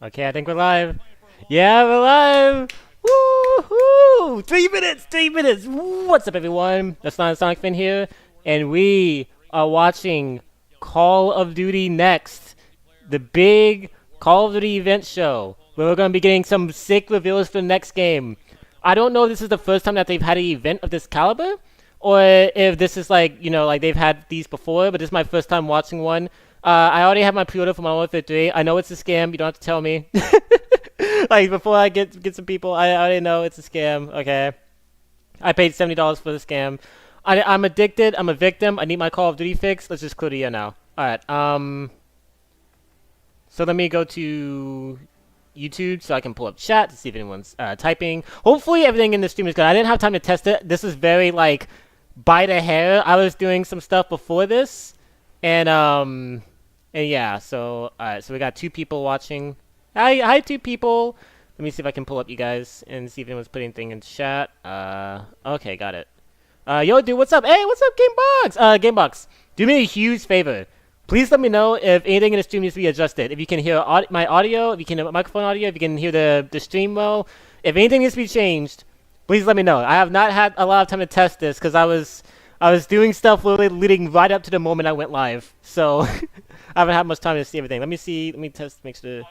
Okay, I think we're live. Yeah, we're live. Woohoo! 3 minutes, 3 minutes. What's up, everyone? That's not Sonic Fin here, and we are watching Call of Duty Next, the big Call of Duty event show, where we're gonna be getting some sick reveals for the next game. I don't know if this is the first time that they've had an event of this caliber, or if this is like, like they've had these before, but this is my first time watching one. I already have my pre-order for Modern Warfare 3. I know it's a scam. You don't have to tell me. Like, before I get some people, I already know it's a scam. Okay. I paid $70 for the scam. I'm addicted. I'm a victim. I need my Call of Duty fix. Let's just clear the air now. Alright, so let me go to YouTube so I can pull up chat to see if anyone's typing. Hopefully everything in the stream is good. I didn't have time to test it. This is very, like, by the hair. I was doing some stuff before this. And yeah, so alright, so we got 2 people watching. Hi 2 people. Let me see if I can pull up you guys and see if anyone's putting anything in chat. Okay, got it. Yo, dude, what's up? Hey, what's up, Gamebox? Gamebox, do me a huge favor. Please let me know if anything in the stream needs to be adjusted. If you can hear my audio, if you can hear microphone audio, if you can hear the stream well. If anything needs to be changed, please let me know. I have not had a lot of time to test this because I was doing stuff literally leading right up to the moment I went live. So I haven't had much time to see everything. Let me test, make sure.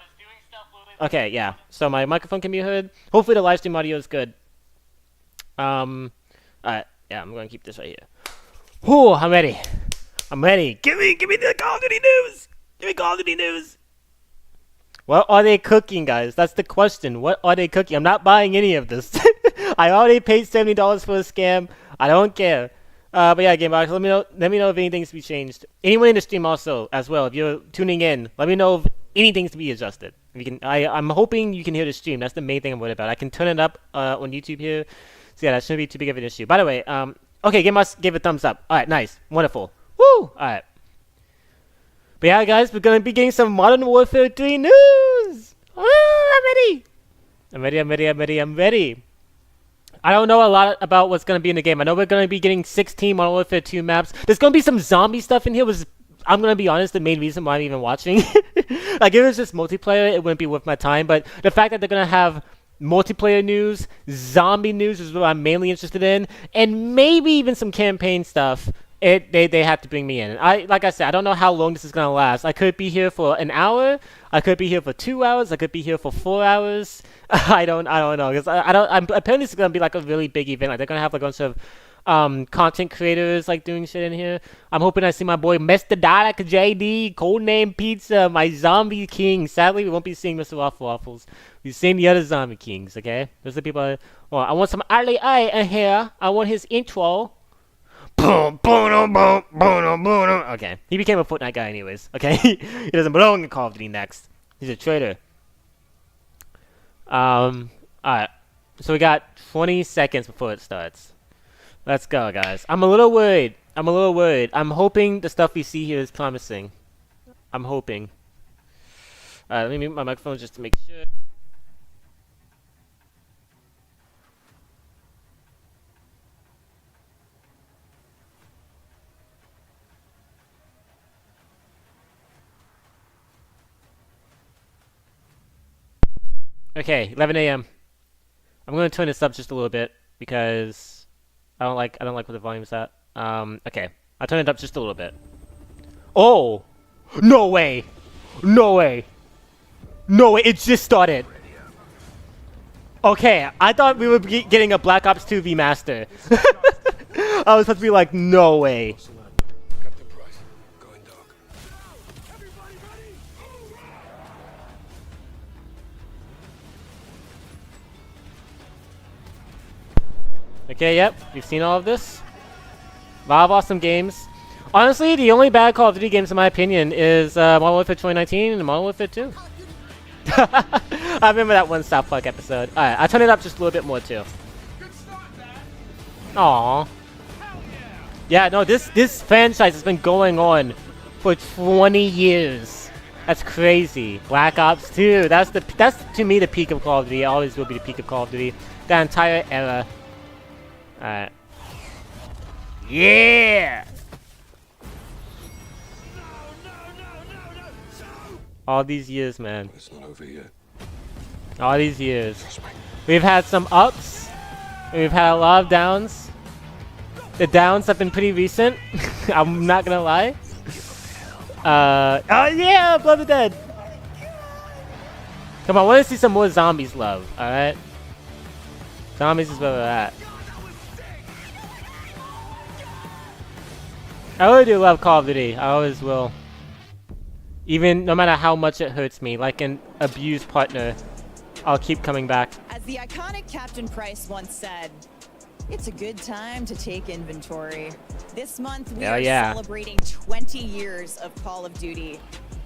Okay, yeah. So my microphone can be heard. Hopefully the live stream audio is good. Alright, yeah, I'm gonna keep this right here. Whew, I'm ready. I'm ready. Give me the Call of Duty news! Give me Call of Duty news! What are they cooking, guys? That's the question. What are they cooking? I'm not buying any of this. I already paid $70 for a scam. I don't care. But yeah, Gamebox, let me know if anything's to be changed. Anyone in the stream also, as well, if you're tuning in, let me know if anything's to be adjusted. If you can, I'm hoping you can hear the stream. That's the main thing I'm worried about. I can turn it up on YouTube here. So yeah, that shouldn't be too big of an issue. By the way, okay, Gamebox gave a thumbs up. Alright, nice. Wonderful. Woo! Alright. But yeah, guys, we're gonna be getting some Modern Warfare 3 news! Woo! I'm ready! I'm ready. I don't know a lot about what's going to be in the game. I know we're going to be getting 16 Modern Warfare 2 maps. There's going to be some zombie stuff in here, which I'm going to be honest, the main reason why I'm even watching. Like, if it was just multiplayer, it wouldn't be worth my time. But the fact that they're going to have multiplayer news, zombie news is what I'm mainly interested in. And maybe even some campaign stuff. They have to bring me in. Like I said, I don't know how long this is gonna last. I could be here for an hour. I could be here for 2 hours. I could be here for 4 hours. I don't know, because apparently it's gonna be like a really big event. Like, they're gonna have like a bunch of content creators like doing shit in here. I'm hoping I see my boy Mr. Dalek JD, Codename Pizza, my Zombie King. Sadly, we won't be seeing Mr. Waffle Waffles. We've seen the other Zombie Kings. Okay, those are the people. I want some Ali A in here. I want his intro. Okay, he became a Fortnite guy anyways. Okay, he doesn't belong in Call of Duty Next. He's a traitor. Alright, so we got 20 seconds before it starts. Let's go, guys. I'm a little worried. I'm hoping the stuff we see here is promising. I'm hoping. Alright, let me mute my microphone just to make sure. Okay, 11 a.m. I'm gonna turn this up just a little bit because I don't like where the volume's at. Okay, I'll turn it up just a little bit. Oh, no way, it just started. Okay, I thought we were getting a Black Ops 2 remaster. I was supposed to be like, no way. Okay, yep, we've seen all of this. A lot of awesome games. Honestly, the only bad Call of Duty games, in my opinion, is Modern Warfare 2019 and Modern Warfare 2. I remember that one South Park episode. Alright, I turned it up just a little bit more, too. Aww. Yeah, no, this franchise has been going on for 20 years. That's crazy. Black Ops 2, that's to me the peak of Call of Duty. It always will be the peak of Call of Duty. That entire era. Alright. Yeah! All these years, man. It's not over yet. All these years. We've had some ups, and we've had a lot of downs. The downs have been pretty recent. I'm not gonna lie. Oh yeah, Blood of the Dead. Come on, I want to see some more zombies love, alright? Zombies is where we're at. I really do love Call of Duty. I always will. Even no matter how much it hurts me, like an abused partner, I'll keep coming back. As the iconic Captain Price once said, it's a good time to take inventory. This month we are celebrating 20 years of Call of Duty.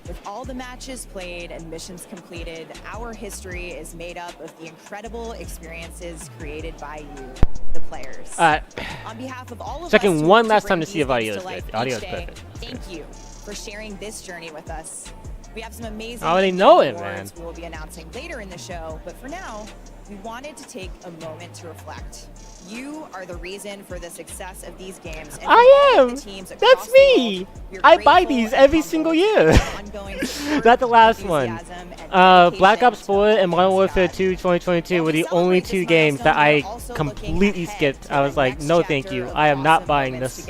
With all the matches played and missions completed, our history is made up of the incredible experiences created by you, the players. On behalf of all of us, checking one last time to see if audio is good. Audio is perfect. Thank you for sharing this journey with us. We have some amazing I already know it, man. we will be announcing later in the show, but for now, we wanted to take a moment to reflect. You are the reason for the success of these games. And I am! That's me! I buy these every single year! Not the last one. Black Ops 4 and Modern Warfare 2 2022 were the only two games that I completely skipped. I was like, no thank you, I am not buying this.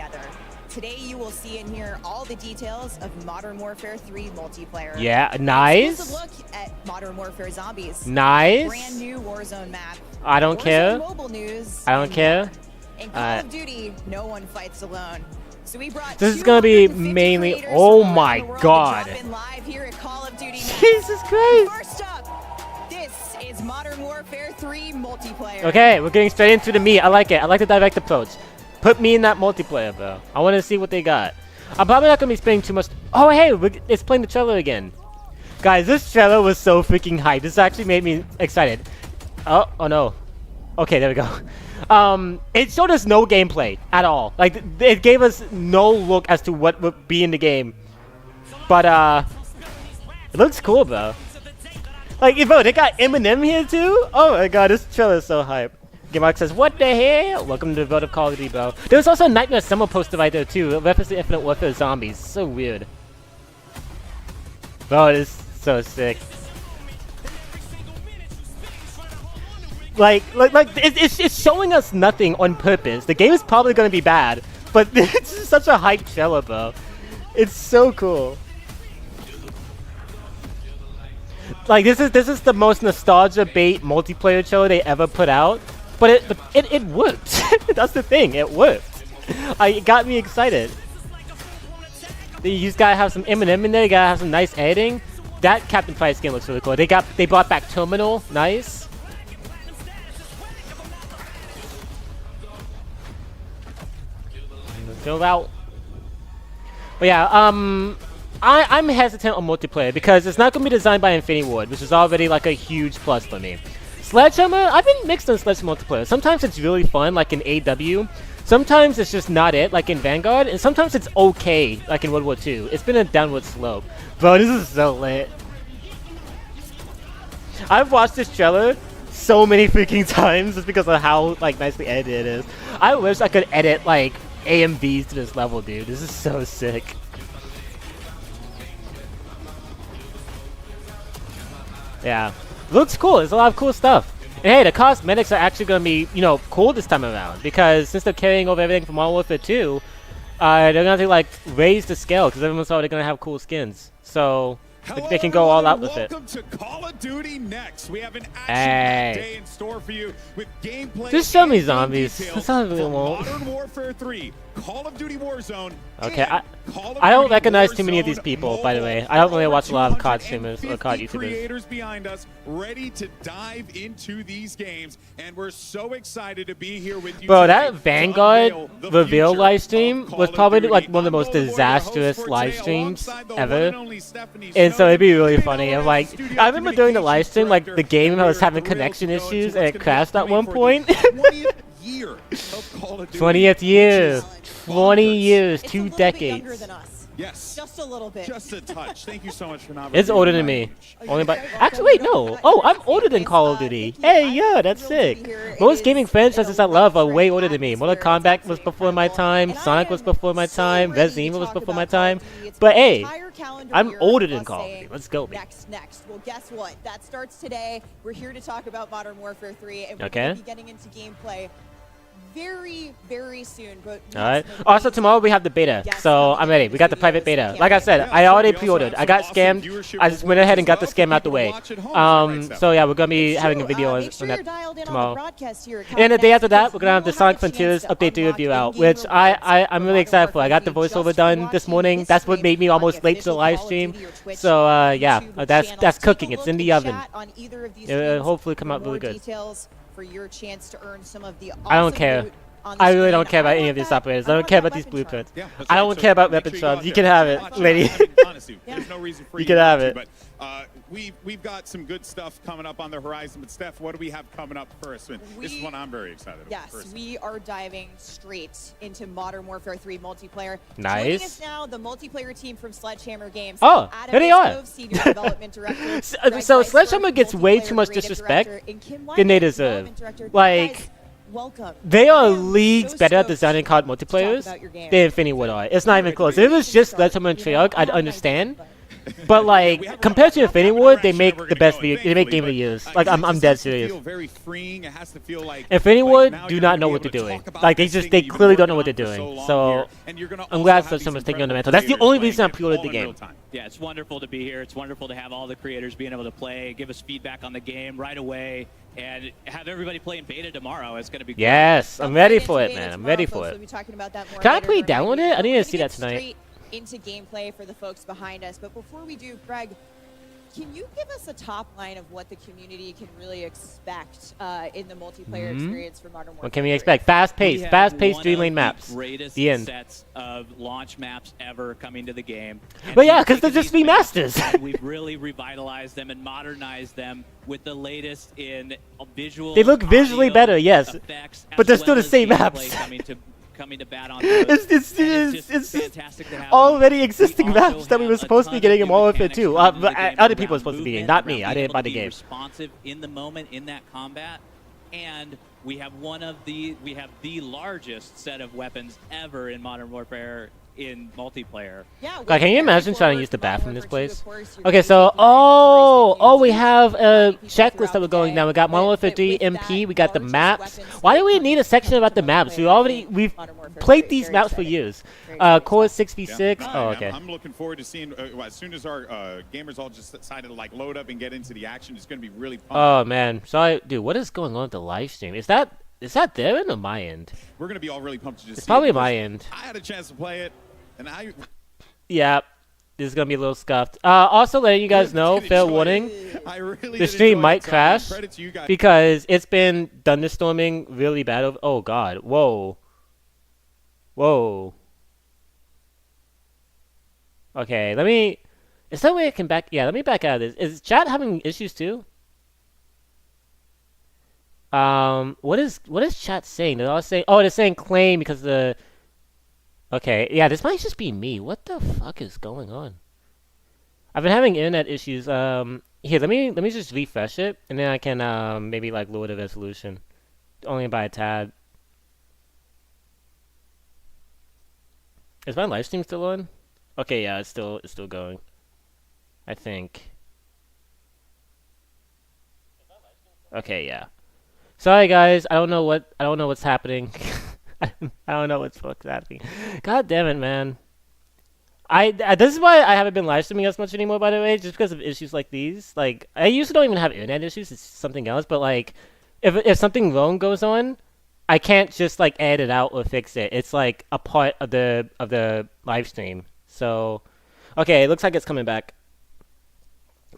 Today you will see and hear all the details of Modern Warfare 3 multiplayer. Yeah, nice. Look at Modern Warfare Zombies. Nice. Brand new Warzone map. I don't care. Mobile news. I don't care. In Call of Duty, no one fights alone. So we brought this is gonna be mainly. Oh my god. Jesus Christ. First up, this is Modern Warfare 3 multiplayer. Okay, we're getting straight into the meat. I like it. I like the direct approach. Put me in that multiplayer, bro. I want to see what they got. I'm probably not going to be spending too much... Oh, hey, it's playing the trailer again. Guys, this trailer was so freaking hype. This actually made me excited. Oh no. Okay, there we go. It showed us no gameplay at all. Like, it gave us no look as to what would be in the game. But, it looks cool, bro. Like, bro, they got Eminem here, too? Oh my god, this trailer is so hype. Gamemark says, what the hell? Welcome to the world of Call of Duty, bro. There was also a Nightmare Summer poster right there, too. Reference to Infinite Warfare Zombies. So weird. Bro, it is so sick. It's showing us nothing on purpose. The game is probably going to be bad, but it's such a hype trailer, bro. It's so cool. Like, this is the most nostalgia bait multiplayer trailer they ever put out. But it worked. That's the thing. It worked. It got me excited. You just gotta have some Eminem in there. You gotta have some nice editing. That Captain Price skin looks really cool. They brought back Terminal. Nice. Go out. But yeah, I'm hesitant on multiplayer because it's not gonna be designed by Infinity Ward, which is already like a huge plus for me. Sledgehammer, I've been mixed on Sledgehammer multiplayer. Sometimes it's really fun, like in AW. Sometimes it's just not it, like in Vanguard. And sometimes it's okay, like in World War II. It's been a downward slope. Bro, this is so lit. I've watched this trailer so many freaking times just because of how like nicely edited it is. I wish I could edit like AMVs to this level, dude. This is so sick. Yeah. Looks cool. There's a lot of cool stuff. And hey, the cosmetics are actually going to be, you know, cool this time around. Because since they're carrying over everything from Modern Warfare 2, they're going to like raise the scale because everyone's already going to have cool skins. So they can go all out with it. Welcome to Call of Duty Next. We have an action day in store for you with gameplay. Just show me zombies. That's all I really want. Modern Warfare 3, Call of Duty Warzone. Okay, I don't recognize too many of these people, by the way. I don't really watch a lot of COD streamers or COD YouTubers. Creators behind us, ready to dive into these games, and we're so excited to be here with you. Bro, that Vanguard reveal live stream was probably like one of the most disastrous live streams ever. And so it'd be really funny. I'm like, I remember during the live stream, like the game was having connection issues and it crashed at one point. 20th year of Call of Duty. 20th year. 20 years, 2 decades. Yes. Just a little bit. Just a touch. Thank you so much for not. It's older than me. Only by actually wait, no. Oh, I'm older than Call of Duty. Hey, yeah, that's sick. Most gaming franchises I love are way older than me. Mortal Kombat was before my time. Sonic was before my time. Resident Evil was before my time. But hey, I'm older than Call of Duty. Let's go, man. Next. Well, guess what? That starts today. We're here to talk about Modern Warfare 3, and we're Okay. going to be getting into gameplay very, very soon. But All right. Also, tomorrow we have the beta, so I'm ready. We got the private beta. Like I said, I already pre-ordered. I got scammed. I just went ahead and got the scam out the way. So yeah, we're gonna be having a video on that tomorrow. And the day after that, we're gonna have the Sonic Frontiers update 3 review out, which I'm really excited for. I got the voiceover done this morning. That's what made me almost late to the live stream. So yeah, that's cooking. It's in the oven. It'll hopefully come out really good. For your chance to earn some of the I don't care. I really don't care about any of these operators. I don't care about these blueprints. I don't care about weapon shops. You can have it, lady. Honestly, there's no reason for You can have it. But we've got some good stuff coming up on the horizon. But Steph, what do we have coming up first? This is one I'm very excited about. Yes, we are diving straight into Modern Warfare 3 multiplayer. Nice. Joining us now, the multiplayer team from Sledgehammer Games. Oh, Adam here they are. Iskov, Senior Development Director, So Greg Sledgehammer Weisberg, gets way Multiplayer too much Creative disrespect Director, and Kim than they White, deserve. Development Director. Like, Guys, welcome. they are I am leagues so better at stoked designing COD to talk multiplayers about your game. than Infinity Ward are. It's not even close. If it was just Sledgehammer and Treyarch, I'd understand. But like, compared to Infinity Ward, they make the best video. They make game of the years. Like, I'm dead serious. Infinity Ward do not know what they're doing. Like, they clearly don't know what they're doing. So I'm glad Sledgehammer's taking on the mantle. That's the only reason I pre-ordered the game. Yeah, it's wonderful to be here. It's wonderful to have all the creators being able to play, give us feedback on the game right away, and have everybody play in beta tomorrow. It's going to be great. Yes, I'm ready for it, man. I'm ready for it. Can I please download it? I need to see that tonight. Into gameplay for the folks behind us, but before we do, Greg, can you give us a top line of what the community can really expect in the multiplayer experience for Modern Warfare? What can we expect? Fast-paced Dream Lane maps. The end. Sets of launch maps ever coming to the game. But yeah, because they're just remasters. We've really revitalized them and modernized them with the latest in visual. They look visually audio, better, yes, effects, but they're as still well the same as maps. gameplay coming to bat on those. It's just fantastic to have already existing We also maps that we were have a supposed to be ton getting of in new Modern Warfare mechanics 2. coming to the But game other people around were supposed to be getting, movement, not me. around I being didn't buy able the to be game. responsive in the moment in that combat, and we have the largest set of weapons ever in Modern Warfare in multiplayer. Yeah, God, can you imagine trying to use the bathroom in this place? Okay, so we have a checklist that we're going down. We got Modern Warfare 3 MP. We got the maps. Why do we need a section about the maps? We've played these maps for years. Core 6v6. Oh, okay. I'm looking forward to seeing as soon as our gamers all just decided to like load up and get into the action. It's going to be really fun. Oh man, sorry, dude. What is going on with the live stream? Is that their end or my end? We're going to be all really pumped to just. It's see probably it my end. I had a chance to play it, and Yeah, this is gonna be a little scuffed. Also, letting you guys know, fair warning, the stream might crash because it's been thunderstorming really bad. Oh God, whoa. Okay, is there a way I can back? Yeah, let me back out of this. Is chat having issues too? What is chat saying? They're all saying, they're saying claim because the. Okay, yeah, this might just be me. What the fuck is going on? I've been having internet issues. Here, let me just refresh it, and then I can maybe like lower the resolution, only by a tad. Is my live stream still on? Okay, yeah, it's still going. I think. Okay, yeah. Sorry guys, I don't know what's happening. I don't know what's happening. God damn it, man. This is why I haven't been live streaming as much anymore, by the way, just because of issues like these. Like, I usually don't even have internet issues, it's something else, but like, if something wrong goes on, I can't just like edit it out or fix it. It's like a part of the live stream. So, okay, it looks like it's coming back.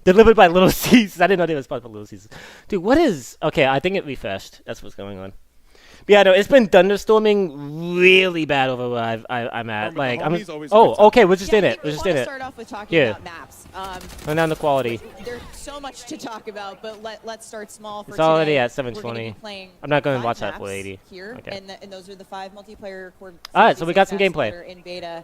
Delivered by Little C's. I didn't know they was part of Little C's. Dude, what is... Okay, I think it refreshed. That's what's going on. But yeah, no, it's been thunderstorming really bad over where I'm at. Like, okay, we're just in it. We're just in it. Start off with talking about maps. Turn down the quality. There's so much to talk about, but let's start small. For it's already today. at 720. I'm not going to watch that 480. Here, okay. And those are the 5 multiplayer recorded. All right, so we got some gameplay. In beta.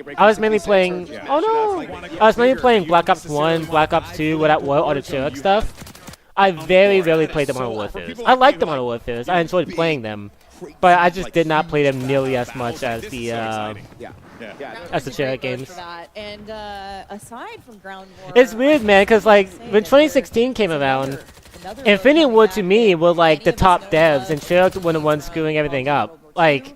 a break. I was from mainly 66 playing. or just Oh mash it up? no! Like, I was mainly playing Black Ops 1, Black Ops 2, what all the Cherokee stuff. I very rarely played the Modern Warfare. I like the Modern Warfare. I enjoyed playing them, but I just did not play them nearly as much as the yeah. as the Cherokee games. For that. And aside from Ground War, It's weird, man, because like when 2016 came around, Infinity Ward to me were like the top devs, and Cherokee were the ones screwing everything up. Like.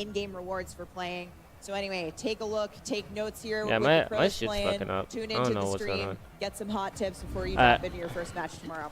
in-game rewards for playing. So anyway, take a look, take notes here. Yeah, with my the pros shit's playing. fucking up. Tune I don't into know the what's going stream, on. get some hot tips before you jump into your first match tomorrow.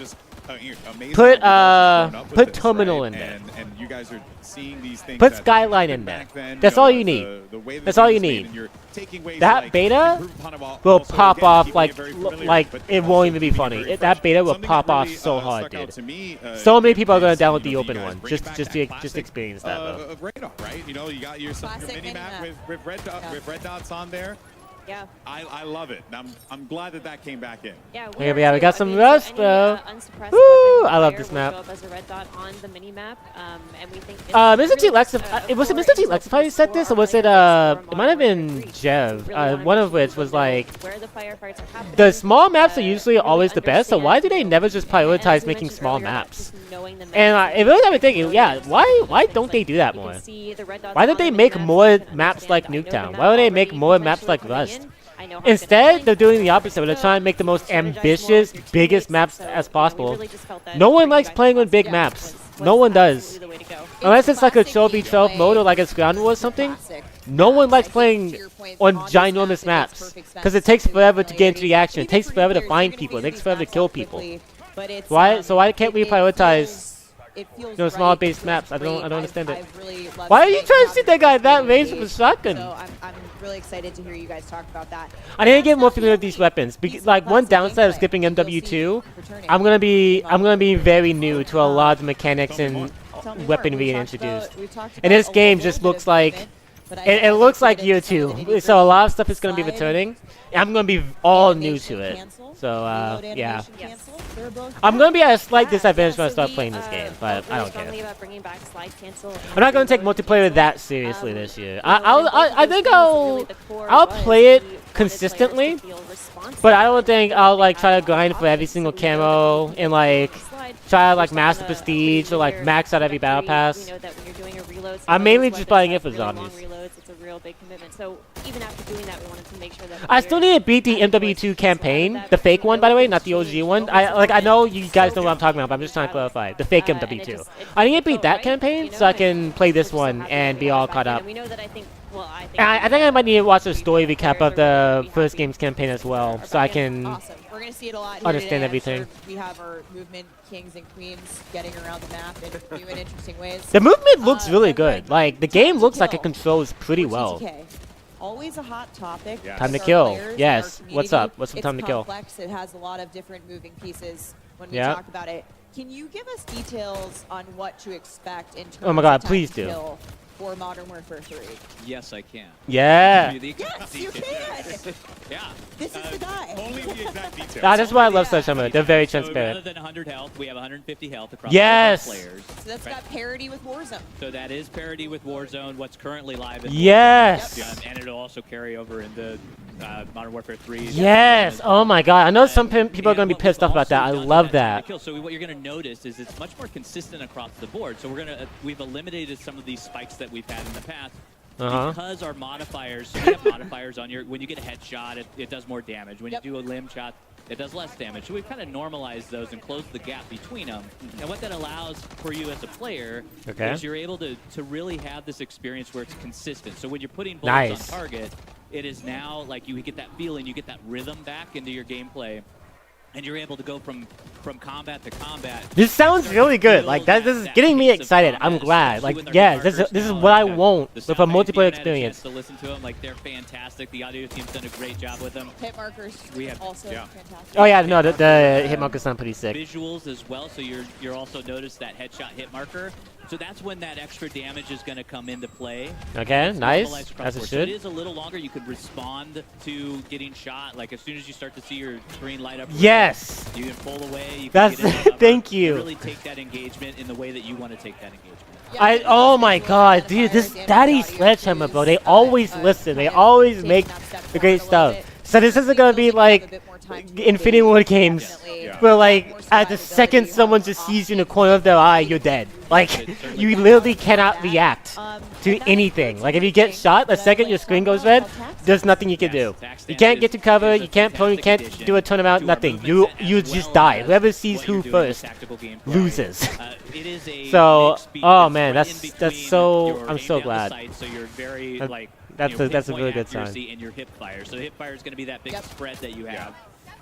is just amazing. Put how we've all just grown up with put this, terminal right? in there. And you guys are seeing these things. Put that Skyline in back there. then, That's you know, all you need. the way that That's the all game you is made, need. and you're taking ways to, That like, beta improve upon it while will also, pop again, off keeping like it very familiar, like but it also won't even be keeping it funny. very That fresh. beta will Something pop that off really, so hard, stuck out dude. to me, So many people are gonna is, download the you open guys one bringing just back just that to classic, experience that though. of Radar, right? You know, you got your Classic mini map mini-map. with red dots on there. Yeah. I love it. And I'm glad that came back in. Yeah, Yeah, are yeah, we too. got I some mean, rust, so any, bro. unsuppressed Woo, weapon I love fire this will map. show up as a red dot on the mini map, and we think it's Mr. T really Lex, just was it a Mr. T core Lexify who intel said for this, or our was it player base for it might have Modern been Warfare 3. Jev? We really wanna One make of sure which people was know like, where the firefights are happening, the small maps are usually really always the best, so why do they understand, never just and as prioritize we making mentioned small earlier, maps? just knowing the And maps it really got me thinking, knowing yeah, the why things don't they do that you more? can see the red dots Why on don't the they mini make maps, more you can maps like understand, I know the Nuketown? map Why don't they make already more maps potentially like coming Rust? in. I know how good Instead, the they're doing the players opposite. They're go, trying to make the most strategize more ambitious, with your biggest teammates, maps so, as we possible. really just felt that No one bringing likes back playing with Rust big was maps. was No one does. absolutely the way to go. Unless it's like a classic 12v12 gameplay. mode or like a ground war or something. Classic No one maps. likes I think playing to your point, on on these ginormous maps, it maps makes perfect because sense it takes to build forever to get into the familiarity. action. It Even takes for new forever to players, find you're gonna people. It figure takes these forever to maps kill out people. quickly, but it's, So why can't we prioritize it feels no, small right, based it feels maps? I don't great. understand it. I've really loved Why are you seeing trying to how shoot that guy that the range with a engaged. shotgun? So I'm really excited to hear you guys talk about that. I need to That's get more not the familiar with these only weapons. piece of Like one classic downside of gameplay skipping you'll see MW2, returning I'm gonna be in Modern very new to a lot of the mechanics Tell me and Tell me more. weaponry We've introduced. talked And this about a game little just bit looks of like movement, but I it haven't looks really like get year into some of the 2, nitty-gritty. so a lot of stuff is gonna be Slide, returning. I'm gonna be all new animation to it. cancel, So reload yeah, animation Yes. cancel. They're both I'm gonna be at a slight Yeah, disadvantage when I so start we, playing this game, felt but I really don't strongly care. about bringing back slide cancel and I'm not gonna take reload multiplayer cancel. that seriously Um, this year. you know, and both I of those think things, really the core I'll was play it we wanted players consistently, to feel responsive, but I don't think that I'll they like try had to grind for every options. single So we know that camo when and you like slide, try to you're like stuck master on a prestige or like linear max out every battle trajectory. pass. We know that when you're doing a reload, some I'm of mainly those just weapons buying have it for really long zombies. reloads. It's a real big commitment. So even after doing that, we wanted to make sure that I still need to beat the MW2 campaign, the fake one, by the way, not the OG one. I know you guys know what I'm talking about, but I'm just trying to clarify. The fake MW2. I need to beat that campaign so I can play this one and be all caught up. We know that I think I think I might need to watch a story recap of the first game's campaign as well, so I can Awesome. We're going to see it a lot here understand today. I'm everything. sure we have our movement kings and queens getting around the map in new and interesting ways. The movement looks really But good. Like the game looks like it controls pretty well. TTK. Always a hot topic. Yeah. Time to with our kill. players and Yes. our What's community. up? What's some It's time to kill? complex. It has a lot of different moving pieces when we Yeah. talk about it. Can you give us details on what to expect in terms Oh my God, of time please to do. kill for Modern Warfare 3? Yes, I can. Yeah. Give you the exact Yes, you details. can. Yeah. This is the guy. Only the exact details. That's why I love Yeah. Sledgehammer. They're very So rather transparent. than 100 health, we have 150 health across Yes. all of our players. So that's got parity with Warzone. So that is parity with Warzone, what's currently live in Yes. Warzone. And it'll also carry over into Modern Warfare 3. Yes. Oh my God. I know some people are And gonna be what pissed we've off about that. I also done love with time that. to kill, so what you're going to notice is it's much more consistent across the board. So we've eliminated some of these spikes that we've had in the past. Because our modifiers, so we have modifiers on when you get a headshot, it does more damage. When you do a limb shot, it does less damage. So we've kind of normalized those and closed the gap between them. And what that allows for you as a player is you're able to really have this experience where it's consistent. So when you're putting bullets on target, it is now like you get that feeling, you get that rhythm back into your gameplay. And you're able to go from combat to combat. This sounds really good. Like this is getting me excited. I'm glad. Like yeah, this is what I want with a multiplayer experience. To listen to them, like they're fantastic. The audio team's done a great job with them. Hit markers also fantastic. Oh yeah, no, the hit markers sound pretty sick. Visuals as well, so you're also notice that headshot hit marker. So that's when that extra damage is going to come into play. Okay, It's nice. normalized across As the it board. should. So it is a little longer. You could respond to getting shot. Like as soon as you start to see your screen light up. Yes. You can pull away. You can That's get in the cover, thank you. and really take that engagement in the way that you want to take that engagement. Yeah, Oh my God, dude, this Daddy Sledgehammer, bro. They always listen. They always make the great stuff. So this isn't gonna be like Infinity War games, where like at the second someone just sees you in the corner of their eye, you're dead. Like you literally cannot react to anything. Like if you get shot, the second your screen goes red, there's nothing you can do. You can't get to cover. You can't prone. You can't do a turnaround. Nothing. You just die. Whoever sees who first loses. So, oh man, that's so. I'm so glad. So you're very That- like that's a really good sign. in your hip fire. So hip fire is going to be that big spread that you have.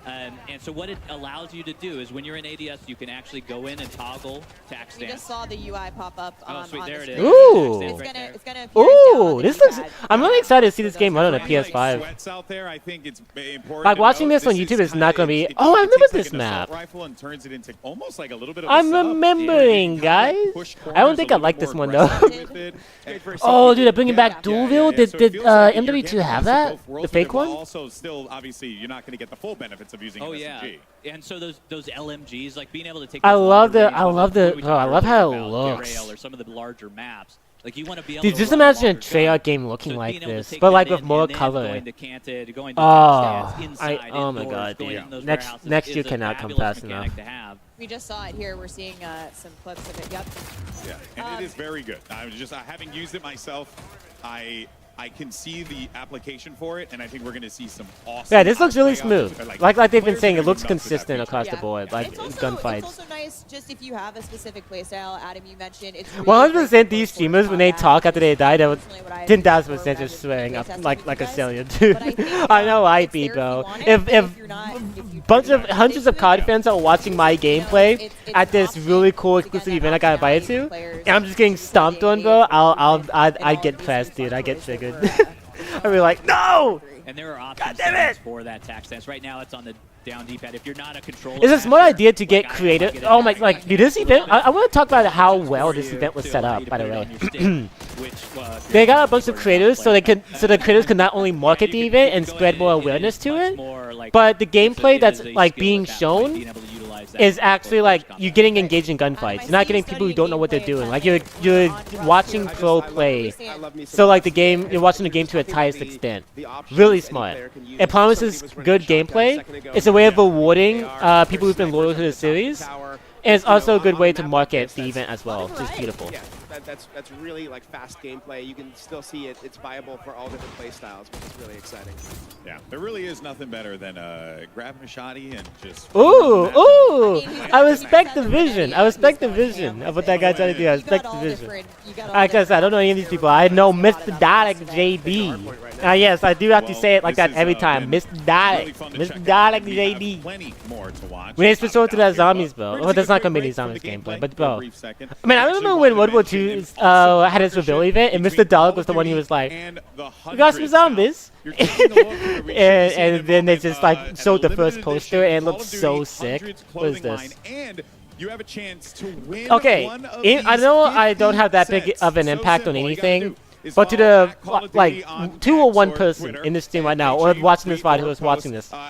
And so what it allows you to do is when you're in ADS, you can actually go in and toggle tack stance. We just saw the UI pop up on sweet, there the it screen. is. Ooh. It's gonna appear Ooh, down this the looks. D-pad. I'm really excited to see this game run on a Any, like, PS5. sweats out there, I think it's important Like to watching note this on YouTube is kinda- not gonna be. it Oh, I remember takes, this an assault map. rifle and turns it into almost like a little bit of a I'm sub. remembering, guys. I don't think I like this one though. Oh, dude, they're bringing back Dualville. Did MW2 have that? The fake one? Also, still, obviously, you're not going to get the full benefits of using an SMG. And so those LMGs, like being able to take. I those love longer the- I range love weapons, the- when we bro, I talked love how it earlier about looks. Derail or some of the larger maps. Like you want to be able Dude, to just run imagine a longer Treyarch guns. game looking So like being able to this, take but that like in with more and then color. Going to canted, going to Oh, tack stance, inside, oh my indoors, god, going dude. in those Next warehouses year is a cannot come fabulous fast mechanic enough. to have. We just saw it here. We're seeing some clips of it. Yep. Yeah, and it is very good. I was just having used it myself. I can see the application for it, and I think we're going to see some awesome. Yeah, this looks really outplay on smooth. this. Like they've been players are saying, it gonna be looks nuts with that consistent feature. across the board, like It's also, gunfights. It's also nice just if you have a specific playstyle. Adam, you mentioned it's really 100% great these for streamers when they combat. talk after they die, they would Personally, what I 10,000% prefer just swearing up when I like did a test salient, with dude. you guys, but I think, I know I it's be, there bro. you want it, If but if you're not- if you- bunch you're of not hundreds of addicted, COD fans are watching my gameplay it's at this an really option cool to get exclusive that event I got invited to, optionality players and I'm just getting to stomped on, engage bro, with I all get of these pressed, dude. I new get functions triggered. that I'd be like, no! And there are God options damn settings it! for that tack stance. Right now, it's on the down D-pad. If you're not a controller, It's a smart master, idea to get like I creative. get Oh my, attack, like, I dude, can't this do event, it. I want to talk about how It's well for this you event was to set allow up, you to by the put it way. on your stick, which, if They you're got a not bunch of keyboard creators, so mouse the creators can not only market the you event can and go spread in more and awareness it's to much it, more like- but the it's a- gameplay it that's is a like skill being at that point, shown being able to utilize that is for actually close like combat. you're getting engaged in gunfights. You're not getting people who don't know what they're doing. Like you're watching pro play. So like the game, you're watching the game to its highest extent. Really smart. It promises good gameplay. It's a way of rewarding people who've been loyal to the series, and it's also a good way to market the event as well. Which is beautiful. Yeah, that's really like fast gameplay. You can still see it's viable for all different play styles, which is really exciting. Yeah, there really is nothing better than grabbing a shotty and just. Ooh, ooh! I mean, I respect the vision. I respect the vision of what that guy's trying to do. I respect the vision. I guess I don't know any of these people. I know Mr. Dalek JD. Yes, I do have to say it like that every time. Mr. Dalek. Mr. Dalek JD. Plenty more to watch. We ain't switch over to that zombies, bro. Oh, that's not gonna be any zombies gameplay, but bro. I mean, I remember when World War II had its reveal event, and Mr. Dalek was the one who was like, "We got some zombies," and then they just like showed the first poster, and it looked so sick. What is this? And you have a chance to win. Okay, one of I these know I don't have that big sets. of an So impact on simple. All you gotta anything, do is but to follow the Call of Duty like on 2 or X 1 or person Twitter, in this stream right and now, make or sure you watching this tweet VOD or who's watching post, this,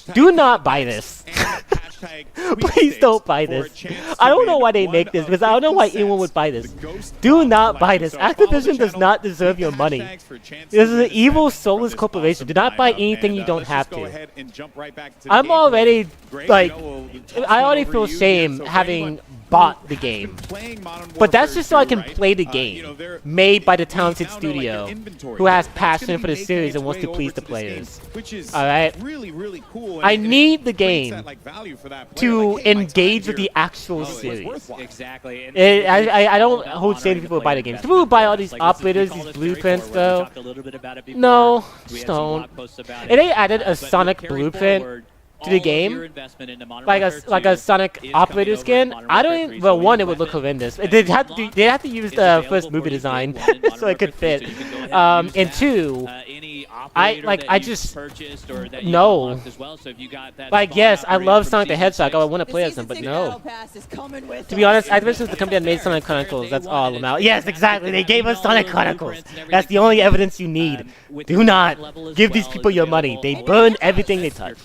hashtag do not buy this. and hashtag Please don't buy for a this. chance I to don't know win why they one make this, of because I don't know why 50 anyone would cents. buy this. The Ghost Do of not buy Collection. this. So follow the Activision does channel, not deserve hit your the money. hashtags for a chance to This is win an a evil, set soulless from this corporation. awesome Do not buy lineup. anything you And, don't let's have just go to. ahead and jump right back into the I'm gameplay. already Greg, like, we'll toss I one already over feel to you shame here. So for having anyone bought who the has game. been playing Modern But that's Warfare just so I 2, can right? play the You game, know, there- made by the we talented now know, like, studio, your inventory who has that's passion gonna for be the making series its and wants way to over please the this players. game, which is Alright? really, really cool. I and need the creates game that, like, value for that player. to Like, hey, my time engage with here the actual was series. worthwhile. Exactly. And I don't it's all hold about shady honoring people the buy the player games. investment People who buy all there. these Like, this is- we operators, call these this blueprints, straightforward. We though. talked a little bit about it before. No, We had just some don't. blog posts about If they added a but Sonic carry blueprint forward to the all of game, your investment into Modern like Warfare a 2 Sonic is operator coming over skin, in Modern I Warfare don't. 3, Well, so one, your it would look weapon horrendous. that They'd you have to unlock use is the available first for movie you day design, one in Modern so it could Warfare fit. 3, so you can go ahead and use And that. two, Any I operator like. that I you've just purchased or that you've no. unlocked as well. So if you got that Like, spawn yes, I operator love from Sonic the Season Hedgehog. 6, I want to The play as Season him, but 6 no. Battle Pass is coming with To be us. honest, Activision's the company that made Sonic Chronicles. That's all I'm out. Yes, exactly. They gave us Sonic Chronicles. That's the only evidence you need. Do not give these people your money. They burn everything they touch.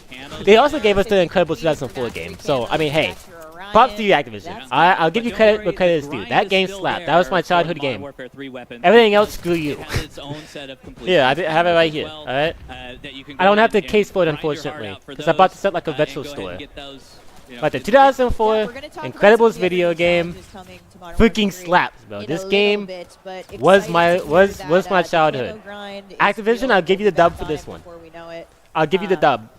They also gave us the incredible 2004 game. So, I mean, hey, props to you, Activision. I'll give you credit where credit is due. That game slapped. That was my childhood game. Everything else, screw you. Yeah, I have it right here. All right. I don't have the case for it, unfortunately, because I bought the set like a retro store. But the 2004 Incredibles video game freaking slaps, bro. This game was my childhood. Activision, I'll give you the dub for this one. I'll give you the dub.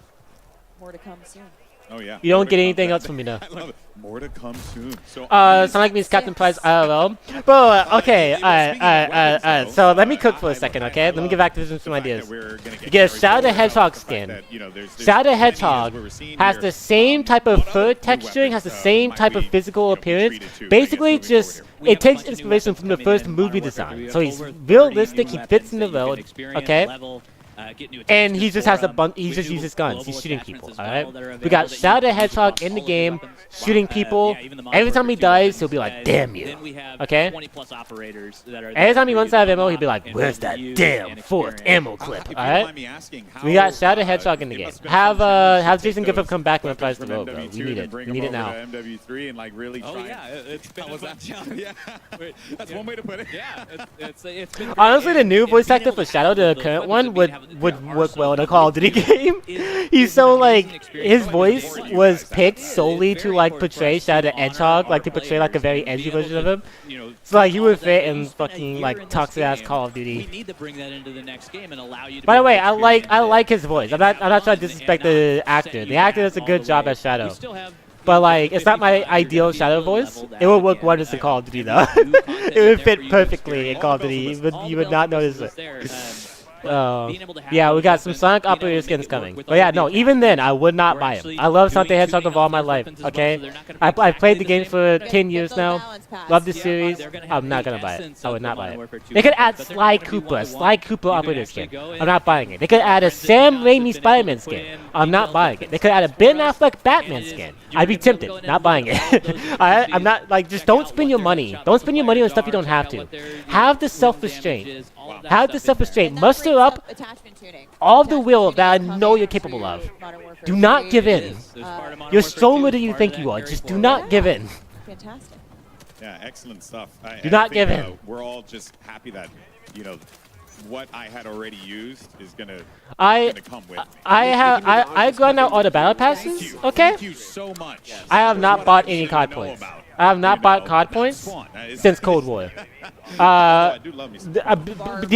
More to come soon. Oh yeah. You don't get anything else from me now. I love it. More to come soon. So Sonic means Captain Price IRL. Bro, okay, alright. So let me cook for a second, okay? Let me give Activision some ideas. You get a Shadow the Hedgehog skin. Shadow the Hedgehog has the same type of fur texturing, has the same type of physical appearance. Basically, just it takes inspiration from the first movie design. So he's realistic, he fits in the road, okay? And he just has a bunch. He just uses guns. He's shooting people. All right. We got Shadow the Hedgehog in the game, shooting people. Every time he dies, he'll be like, "Damn you." Okay. Every time he runs out of ammo, he'll be like, "Where's that damn fourth ammo clip?" All right. We got Shadow the Hedgehog in the game. Have Jason Griffith come back and reprise the road, bro. We need it. We need it now. MW3 and like really try. Yeah, it's been a fun challenge. Yeah, that's one way to put it. Yeah, it's been Honestly, the new voice actor for Shadow, the current one, would work well in a Call of Duty game. He's so like his voice was picked solely to like portray Shadow the Hedgehog, like to portray like a very edgy version of him. So like he would fit in fucking like toxic ass Call of Duty. By the way, I like his voice. I'm not trying to disrespect the actor. The actor does a good job as Shadow. But like, it's not my ideal Shadow voice. It would work wonders in Call of Duty though. It would fit perfectly in Call of Duty. You would not notice it. Yeah, we got some Sonic Operator skins coming. But yeah, no, even then, I would not buy him. I love Sonic the Hedgehog with all my life, okay? I've played the game for 10 years now. Love this series. I'm not gonna buy it. I would not buy it. They could add Sly Cooper Operator skin. I'm not buying it. They could add a Sam Raimi Spider-Man skin. I'm not buying it. They could add a Ben Affleck Batman skin. I'd be tempted. Not buying it. I'm not, like, just don't spend your money. Don't spend your money on stuff you don't have to. Have the self-restraint. Have the self-restraint. Muster up all the will that I know you're capable of. Do not give in. You're stronger than you think you are. Just do not give in. Fantastic. Yeah, excellent stuff. Do not give in. We're all just happy that, you know, what I had already used is gonna come with me. I grind out all the battle passes. Okay. Thank you so much. I have not bought any card points. I have not bought card points since Cold War. The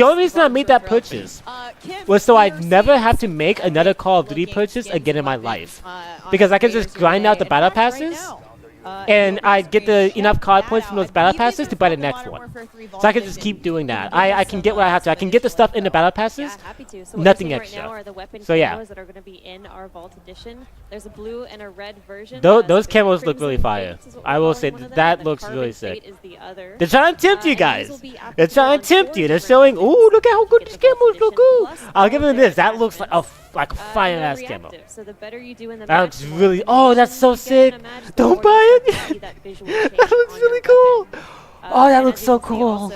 only reason I made that purchase was so I'd never have to make another Call of Duty purchase again in my life. Because I can just grind out the battle passes, and I get the enough card points from those battle passes to buy the next one. So I can just keep doing that. I can get what I have to. I can get the stuff in the battle passes, nothing extra. So yeah. That are going to be in our Vault Edition. There's a blue and a red version. Those camos look really fire. I will say that looks really sick. They're trying to tempt you guys. They're trying to tempt you. They're showing, ooh, look at how good these camos look. Ooh. I'll give them this. That looks like a fire ass camo. So the better you do in the that looks really. Oh, that's so sick. Don't buy it. That looks really cool. Oh, that looks so cool.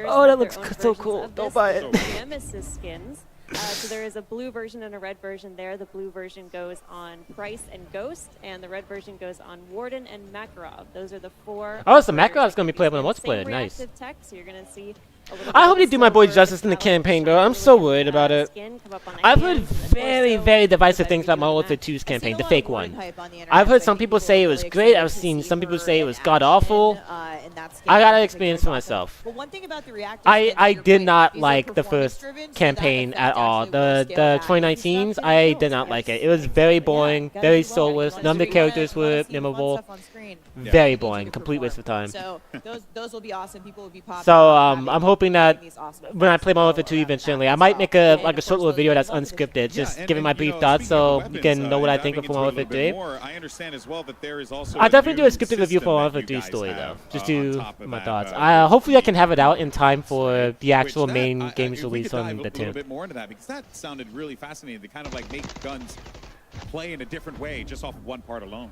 Oh, that looks so cool. Don't buy it. Nemesis skins. So there is a blue version and a red version there. The blue version goes on Price and Ghost, and the red version goes on Warden and Makarov. Those are the four. Oh, so Makarov's gonna be playable in multiplayer. Nice. Tech, so you're gonna see I hope they do my boy justice in the campaign, bro. I'm so worried about it. I've heard very, very divisive things about Modern Warfare 2's campaign, the fake one. I've heard some people say it was great. I've seen some people say it was god-awful. I got an experience for myself. I did not like the first campaign at all. The 2019s, I did not like it. It was very boring, very soulless. None of the characters were memorable. Very boring. Complete waste of time. So those will be awesome. People will be popping. So I'm hoping that when I play Modern Warfare 2 eventually, I might make a short little video that's unscripted, just giving my brief thoughts so you can know what I think of Modern Warfare 3. I'll definitely do a scripted review for Modern Warfare 3 story though, just do my thoughts. Hopefully I can have it out in time for the actual main game's release on the 10th. A little bit more into that because that sounded really fascinating. They kind of like make guns play in a different way just off of one part alone.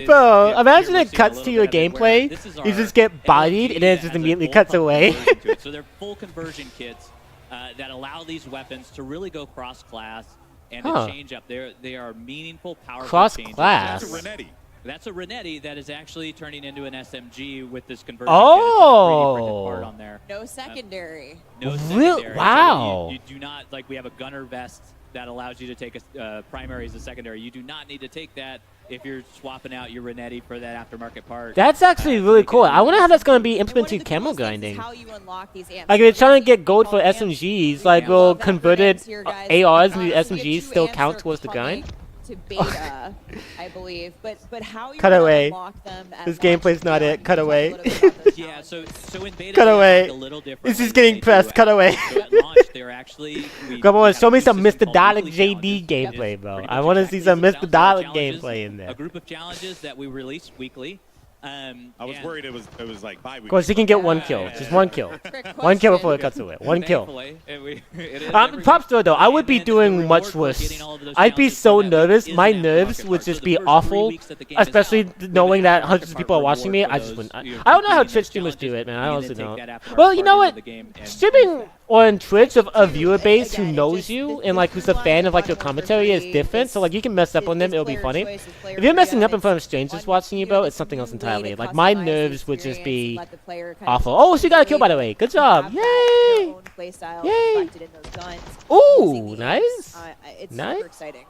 Bro, imagine it cuts to your gameplay, you just get bodied, and then it just immediately cuts away. So they're full conversion kits that allow these weapons to really go cross-class and to change up. They are meaningful, powerful cross-class? That's a Renetti. That's a Renetti that is actually turning into an SMG with this conversion kit. part on there. No secondary. No secondary. Wow. So you do not, like we have a gunner vest that allows you to take a primary as a secondary. You do not need to take that if you're swapping out your Renetti for that aftermarket part. That's actually really cool. I wonder how that's going to be implemented to camo grinding. Like if you're trying to get gold for SMGs, like will converted ARs into SMGs still count towards the grind? to beta, I believe. But how you Cut away. unlock them at This launch, gameplay's not yeah, it. Cut can you away. talk a little bit about those Yeah, challenges? so in beta, Cut they away. unlock a little differently This is than getting they do pressed. Cut away. So at launch, they're actually. Come on, we show have me a some new system Mr. called Dalek weekly JD challenges. gameplay, It's bro. pretty I much want to see exactly some as it Mr. sounds. There are Dalek challenges, gameplay in there. A group of challenges that we release weekly. I was and worried it was like bi-weekly. Of course, he can get one Yeah, kill. yeah, Just yeah. one kill. Trick One kill question. before it cuts away. One kill. Thankfully, it is every Props to it though. I would And be then the doing reward much for worse. getting all of those I'd be challenges so for that week nervous. is My an nerves aftermarket would card. just So be the first 3 awful, weeks that the game is especially out, we knowing would that have hundreds an of people are aftermarket watching me. reward I for just those, wouldn't. you know, I don't know how completing Twitch those streamers do it, man. I challenges. honestly You then don't. take that aftermarket Well, you know card into what? the game and Streaming use that. on Twitch of a Again, viewer base who it knows just- you the and like who's a through fan line of like your Modern Warfare commentary is 3 different. So like you can mess up on them. It'll be player funny. choice, it's player If you're messing up in freedom, front of it's strangers on watching you, you, bro, it's it's something else a way entirely. to Like my customize the nerves would just experience, be let the player kind of awful. Oh, she got a kill by the way. Good job. have that, their Yay! own play style Yay! reflected in those guns, Ooh, using the nice. apes. It's Nice. super exciting.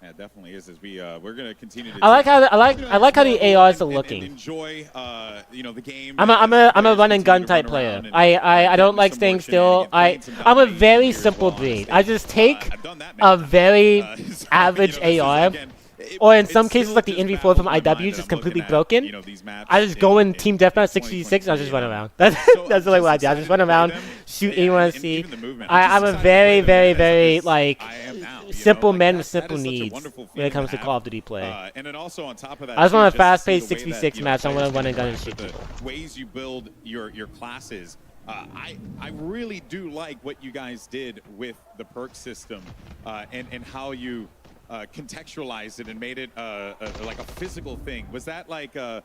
Yeah, it definitely is. As we're gonna continue to. I like how I like how the explore ARs are and looking. enjoy, the game. I'm a run and gun type player. I don't like staying still. I'm a very simple breed. I just take a very average AR, or in some cases like the NV4 from IW, just completely broken. I just go in team deathmatch 66 and I just run around. That's really what I do. I just run around, shoot anyone I see. I'm a very very like simple man with simple needs when it comes to Call of Duty play. And then also on top of that, I just want a too, fast-paced the way that, 66 match. I want to players run and gun work and shoot with people. the ways you build your classes. I really do like what you guys did with the perk system and how you contextualized it and made it like a physical thing. Was that like a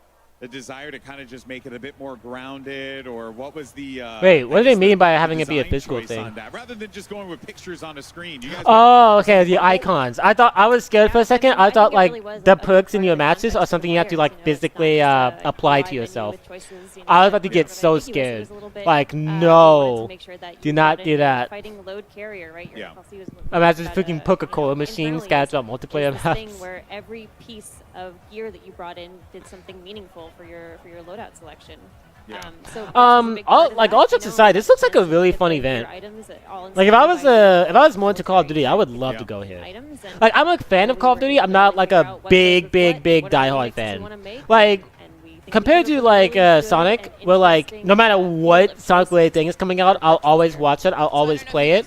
desire to kind of just make it a bit more grounded, or what was the Wait, what do they mean by having it be a design physical choice thing? on that, rather than just going with pictures on a screen? You guys Oh, okay, the icons. I was scared for a second. I thought think it really like was the a perks in part your of the matches are context something of you have to players, like you know, it's physically not just a apply live to menu yourself. with choices, you know, I was that about to were get sort of so ambiguous. It scared. was a little bit, Like, we wanted no. to make sure that Do you not brought do in that. Fighting a load carrier, right? Your Yeah. FLC was Imagine but, freaking Coca-Cola machines internally, scattered on multiplayer it's this thing maps. where every piece of gear that you brought in did something meaningful for your loadout selection. Yeah. So perks is a big part of like that, all you jokes know, aside, this looks like a sometimes really you get, fun like, your event. items all Like if I was incentivized if I was more into by Call of Duty, I would love Yeah. to go here. items and Like I'm a fan of we Call of were Duty. I'm able not to like figure a out what big, goes with big, what, big what are the diehard mixes we fan. wanna make, Like and we think compared these to are like really good Sonic, and where like interesting, no matter full what of Sonic related choices. thing is coming out, I'll always watch it. I'll always play it.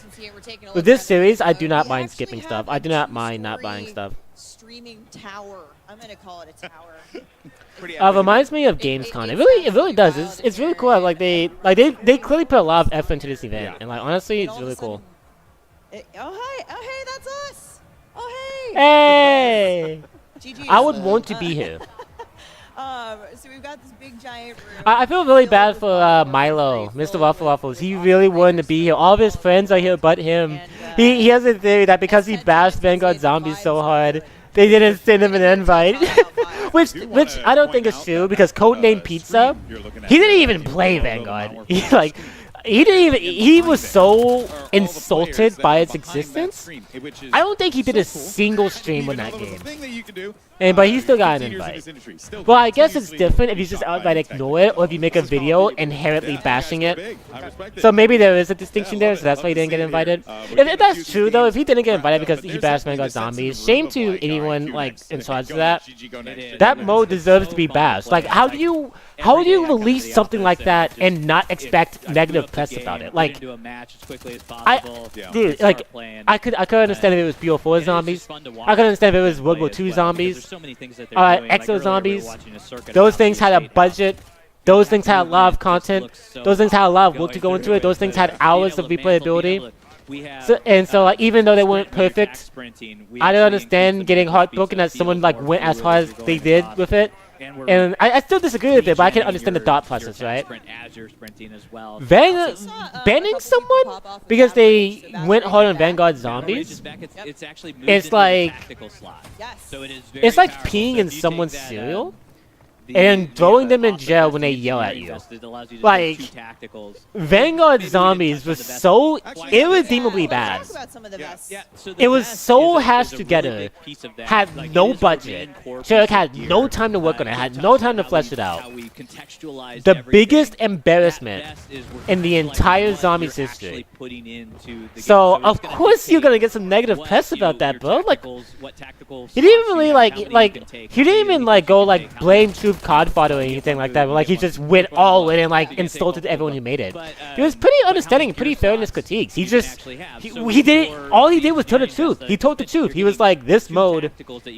With this series, I do not mind skipping stuff. I do not mind not buying stuff. Streaming tower. I'm gonna call it a tower. Pretty epic. Reminds me of Gamescom. It really does. It's really cool. Like they clearly put a lot of effort into this event, Yeah. and like honestly, And it's all of a really cool. sudden- oh hey, that's us. Oh hey. Hey, GG. I would want to be here. So we've got this big giant room. I feel really filled bad with for water, Milo, filled Mr. Waffle with- Waffles. with He awesome really wanted to players be here. All of his who friends are here but him. He has a theory that because he bashed Vanguard Zombies so hard, they didn't send him an invite. which I don't think is true because Codename Pizza, he didn't even play Vanguard. He was so insulted by its existence. I don't think he did a single stream on that game. But he still got an invite. Well, I guess it's different if you just outright ignore it, or if you make a video inherently bashing it. So maybe there is a distinction there, so that's why he didn't get invited. If that's true, though, if he didn't get invited because he bashed Vanguard Zombies, shame to anyone like in charge of that. That mode deserves to be bashed. Like, how do you release something like that and not expect negative press about it? Like, dude, like, I could understand if it was BO4 zombies. I could understand if it was World War II zombies. Exo zombies. Those things had a budget. Those things had a lot of content. Those things had a lot of work to go into it. Those things had hours of replayability. So like, even though they weren't perfect, I don't understand getting heartbroken that someone like went as hard as they did with it. And I still disagree with it, but I can understand the thought process, right? Banning someone because they went hard on Vanguard Zombies, it's like peeing in someone's cereal. and throwing them in jail when they yell at you. Like, Vanguard Zombies was so irredeemably bad. It was so hashed together, had no budget. Sherrick had no time to work on it, had no time to flesh it out. The biggest embarrassment in the entire Zombies history. So, of course you're gonna get some negative press about that, bro. Like, he didn't really, he didn't even, go, blame Troop Codfodder or anything like that. But, he just went all in and, insulted everyone who made it. He was pretty understanding, pretty fair in his critiques. He just, he did, all he did was tell the truth. He told the truth. He was like, this mode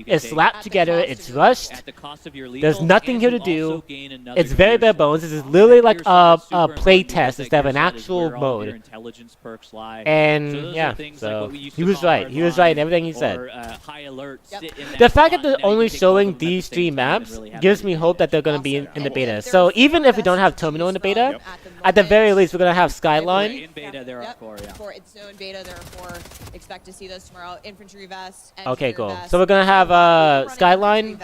is slapped together, it's rushed, there's nothing here to do, it's very bare bones. This is literally like a play test instead of an actual mode. And, yeah, so, he was right. He was right in everything he said. The fact that they're only showing these 3 maps gives me hope that they're going to be in the beta. So even if we don't have Terminal in the beta, at the very least we're going to have Skyline. In beta, there are 4, yeah. It's in beta, there are 4. Expect to see those tomorrow. Infantry vest. Okay, cool. So we're going to have Skyline, and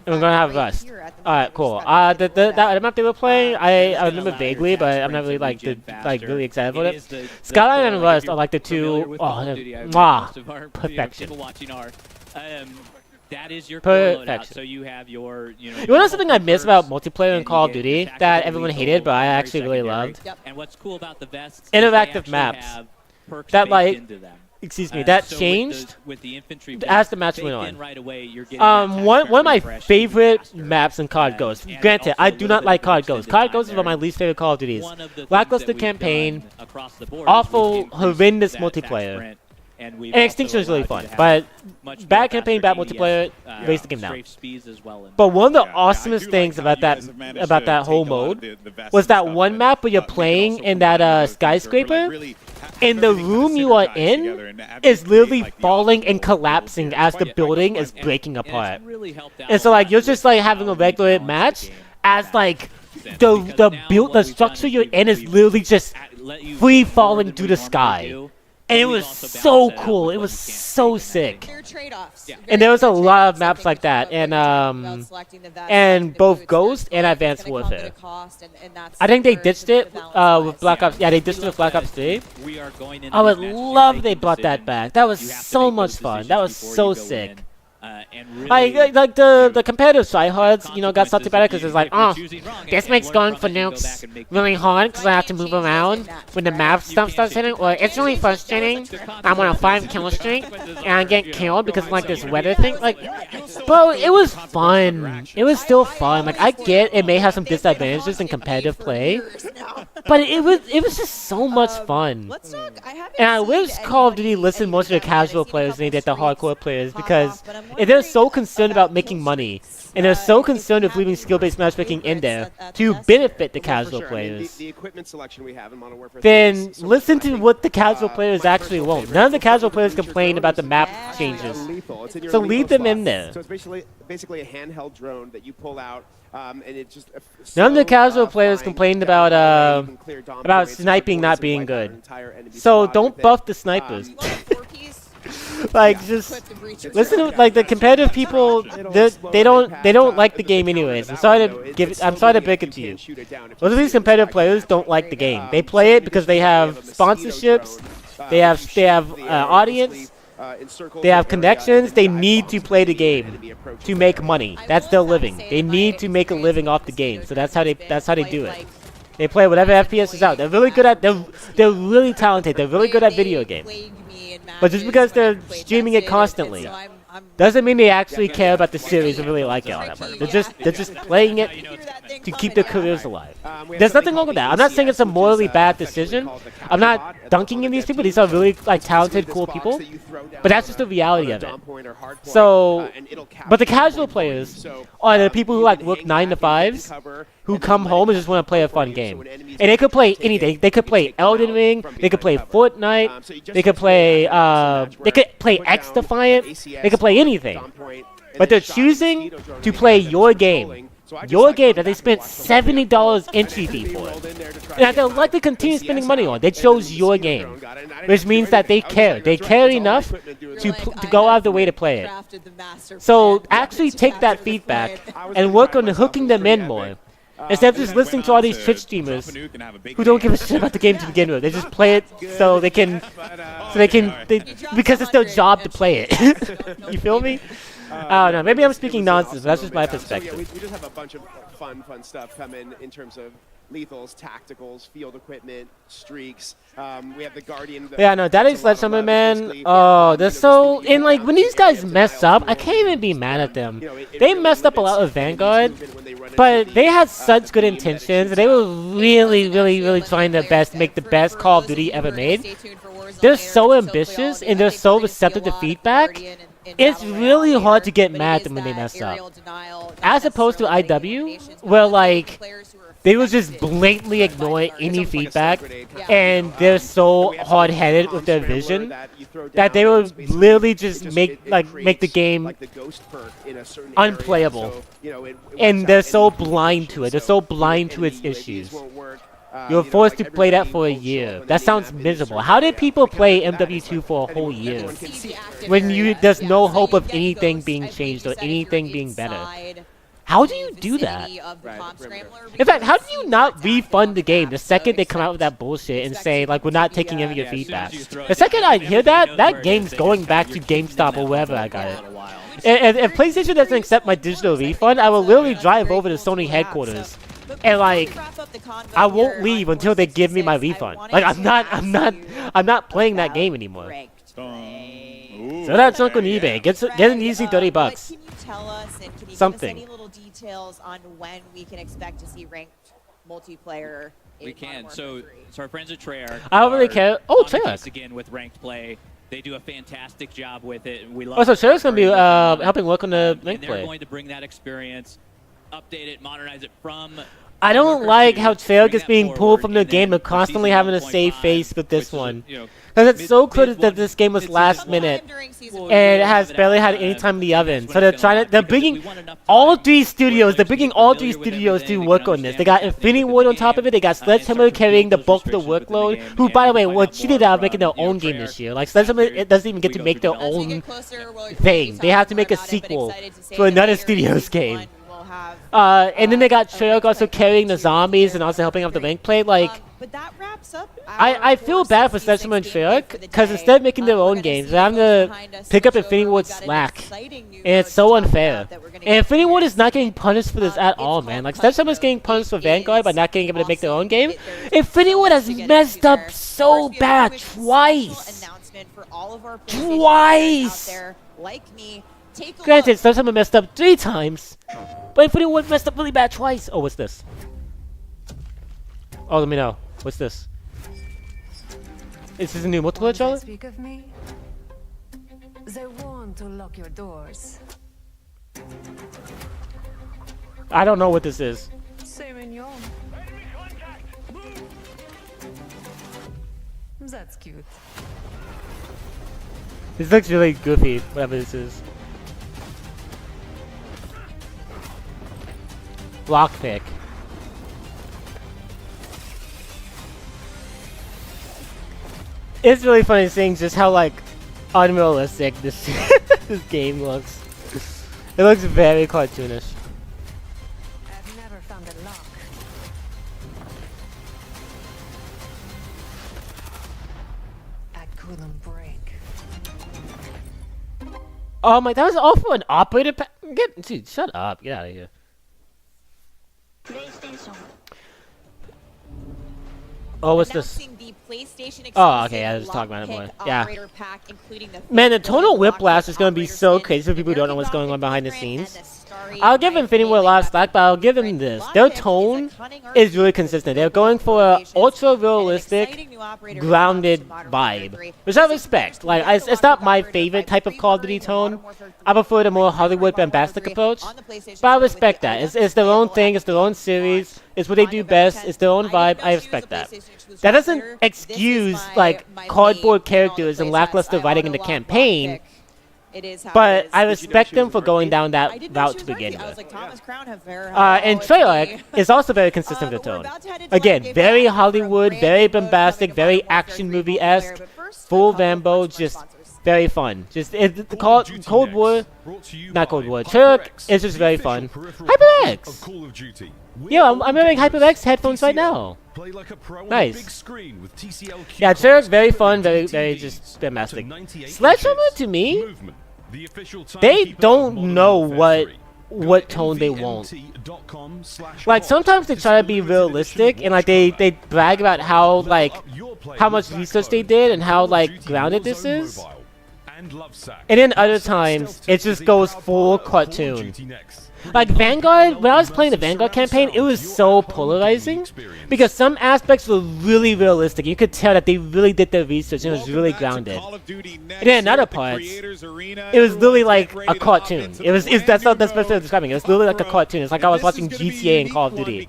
we're going to have Rust. Alright, cool. That map they were playing, I remember vaguely, but I'm not really, really excited about it. Skyline and Rust are, the 2, perfection. That is your perfection. So you have your, You know something I miss about multiplayer in Call of Duty that everyone hated, but I actually really loved? And what's cool about the vests? Interactive maps. That excuse me, that changed as the match went on. One of my favorite maps in COD Ghost. Granted, I do not like COD Ghost. COD Ghost is one of my least favorite Call of Duties. Lackluster campaign, awful, horrendous multiplayer. And Extinction is really fun, but bad campaign, bad multiplayer, race the game down. But one of the awesomest things about that whole mode was that one map where you're playing in that skyscraper, and the room you are in is literally falling and collapsing as the building is breaking apart. And so you're just having a regular match as the structure you're in is literally just free falling through the sky. And it was so cool. It was so sick. And there was a lot of maps like that, and both Ghost and Advanced Warfare. I think they ditched it with Black Ops. Yeah, they ditched it with Black Ops 3. I would love they brought that back. That was so much fun. That was so sick. The competitive tryhards, got something better because it's this makes going for nukes really hard because I have to move around when the map stuff starts hitting, or it's really frustrating. I'm on a 5-kill streak and I get killed because of this weather thing. Bro, it was fun. It was still fun. I get it may have some disadvantages in competitive play, but it was just so much fun. And I wish Call of Duty listened more to the casual players than they did the hardcore players, because if they're so concerned about making money, and they're so concerned with leaving skill-based matchmaking in there to benefit the casual players, then listen to what the casual players actually want. None of the casual players complain about the map changes, so leave them in there. So it's basically a handheld drone that you pull out, and it just none of the casual players complained about sniping not being good. So don't buff the snipers. Just listen to the competitive people. They don't like the game anyways. I'm sorry to break it to you. Most of these competitive players don't like the game. They play it because they have sponsorships, they have audience, they have connections. They need to play the game to make money. That's their living. They need to make a living off the game. So that's how they do it. They play whatever FPS is out. They're really good at. They're really talented. They're really good at video games. But just because they're streaming it constantly doesn't mean they actually care about the series and really like it all that much. They're just playing it to keep their careers alive. There's nothing wrong with that. I'm not saying it's a morally bad decision. I'm not dunking in these people. These are really talented, cool people. But that's just the reality of it. So, but the casual players are the people who work 9 to 5s, who come home and just want to play a fun game. And they could play anything. They could play Elden Ring. They could play Fortnite. They could play X Defiant. They could play anything. But they're choosing to play your game your game that they spent $70 entry fee for, and they'll likely continue spending money on. They chose your game, which means that they care. They care enough to go out of the way to play it. So actually take that feedback and work on hooking them in more. Instead of just listening to all these Twitch streamers who don't give a shit about the game to begin with. They just play it so they can, because it's their job to play it. You feel me? I don't know. Maybe I'm speaking nonsense, but that's just my perspective. We just have a bunch of fun stuff coming in terms of lethals, tacticals, field equipment, streaks. We have the Guardian. Yeah, no, that is Sledgehammer, man. Oh, they're so... And, like, when these guys mess up, I can't even be mad at them. They messed up a lot with Vanguard, but they had such good intentions. They were really trying their best to make the best Call of Duty ever made. They're so ambitious, and they're so receptive to feedback. It's really hard to get mad at them when they mess up. As opposed to IW, where, like... They will just blatantly ignore any feedback, and they're so hard-headed with their vision that they will literally just make the game unplayable. And they're so blind to it. They're so blind to its issues. You're forced to play that for a year. That sounds miserable. How did people play MW2 for a whole year when there's no hope of anything being changed or anything being better? How do you do that? In fact, how do you not refund the game the second they come out with that bullshit and say, like, we're not taking any of your feedback? The second I hear that, that game's going back to GameStop or wherever I got it. And if PlayStation doesn't accept my digital refund, I will literally drive over to Sony headquarters. And, like, I won't leave until they give me my refund. Like, I'm not playing that game anymore. So that's junk on eBay. Get an easy $30. Tell us and can you something. Give us any little details on when we can expect to see ranked multiplayer? We can. So our friends at Treyarch. I don't really care. Oh, Treyarch again with ranked play. They do a fantastic job with it. And we love. Oh, so Treyarch's gonna be helping work on the ranked play. They're going to bring that experience, update it, modernize it from. I don't like how Treyarch is being pulled from the game and constantly having to save face with this one. Because it's so clear that this game was last minute, and it has barely had any time in the oven. So they're bringing all three studios, to work on this. They got Infinity Ward on top of it, they got Sledgehammer carrying the bulk of the workload, who, by the way, were cheated out of making their own game this year. Like, Sledgehammer, it doesn't even get to make their own thing. They have to make a sequel to another studio's game. And then they got Treyarch also carrying the zombies and also helping out the rank play. Like, but that wraps up I feel bad for Sledgehammer and Treyarch because instead of making their own games, they're having to pick up Infinity Ward's slack. And it's so unfair. And Infinity Ward is not getting punished for this at all, man. Like, Sledgehammer is getting punished for Vanguard by not getting able to make their own game. Infinity Ward has messed up so bad twice. Granted, Sledgehammer messed up 3 times. But Infinity Ward messed up really bad twice. Oh, what's this? Oh, let me know. What's this? Is this a new multiplayer trailer? Speak of me. They want to lock your doors. I don't know what this is. That's cute. This looks really goofy, whatever this is. Lockpick. It's really funny seeing just how, like, unrealistic this this game looks. It looks very cartoonish. I've never found a lock. I couldn't break. Oh my, that was all for an operator pack. Dude, shut up. Get out of here. Oh, what's this? Oh, okay, I was just talking about it more. Yeah. Man, the tonal whiplash is going to be so crazy for people who don't know what's going on behind the scenes. I'll give Infinity Ward a lot of slack, but I'll give them this. Their tone is really consistent. They're going for an ultra-realistic, grounded vibe, which I respect. Like, it's not my favorite type of Call of Duty tone. I prefer the more Hollywood bombastic approach, but I respect that. It's their own thing. It's their own series. It's what they do best. It's their own vibe. I respect that. That doesn't excuse, like, cardboard characters and lackluster writing in the campaign, It is how But it is. I Did you know respect she them was for a going rookie? down I that didn't know route she to was rookie. begin I was with. like, Thomas Crown have very And Treyarch is also very consistent with the We're tone. about to head into Again, Live very Game 5 for a Hollywood, brand very new mode bombastic, coming to very Modern Warfare action 3 movie-esque, multiplayer, but first, full a couple of Rambo, words from our just sponsors. very fun. Just the Call of Duty Cold War, Next, brought to you not by Cold War, Turk HyperX, is just the very official fun. peripheral partner HyperX! of Call of Duty. We're Yeah, all I'm wearing gamers. HyperX headphones right TCL. now. Play like a pro on a Nice. big screen with TCL Yeah, Q-Class Turk, very fun, QLED very TVs, just up to domestic. 98 Sledgehammer, inches. to me, Movement, the official they timekeeper of don't Modern know Warfare 3. what Go to tone they want. nvmt.com/code Like, sometimes they to try to see be the limited realistic, edition and like watch they color. brag about how Level like up your play how with much that research they code did and how Call of like Duty grounded this Warzone is. Mobile and Lovesack. And then other Lovesack times, Stealth it Tech just is a goes proud full partner of Call of cartoon. Duty Next. Like Vanguard, when I was playing the Vanguard campaign, it was so polarizing because some aspects were really realistic. You could tell that they really did their research and it was really grounded. And then in other parts, it was literally like a cartoon. That's the best way of describing it. It was literally like a cartoon. It's like I was watching GTA and Call of Duty.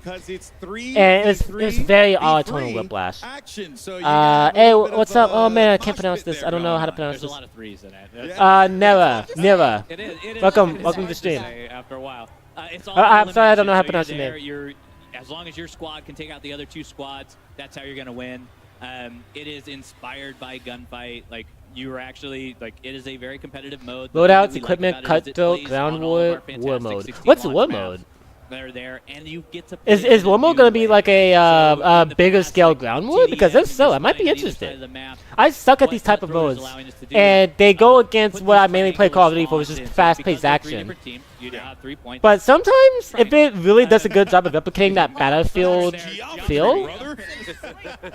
And it was very odd tonal whiplash. Hey, what's up? Oh man, I can't pronounce this. I don't know how to pronounce There's a this. lot of threes in it. Nera. It is Welcome it's to the hard stream. say After a while, it's all I'm sorry, I don't know how to elimination. pronounce So your you're there, as long as your squad can take out the other two squads, that's how you're gonna win. It is inspired by gunfight. Like you are actually like it is a very competitive mode. The thing that Loadouts, we like equipment, about it is it cutthroat, plays ground on all of war, our fantastic war mode. 16 What's launch war maps mode? that are there, and you get to. Is play it in war a mode new gonna be way. like a So in the bigger past, scale like, ground war? Because if TDM, so, I you're might be playing on either side of interested. the map. I suck at What these type of Cutthroat is modes, allowing us to do and is, they go put against these what I mainly play triangular Call of Duty for, which spawns is in. So fast-paced because they're three action. different teams, you now have 3 points. But sometimes, if it Triangle. really does a good job of replicating that battlefield feel,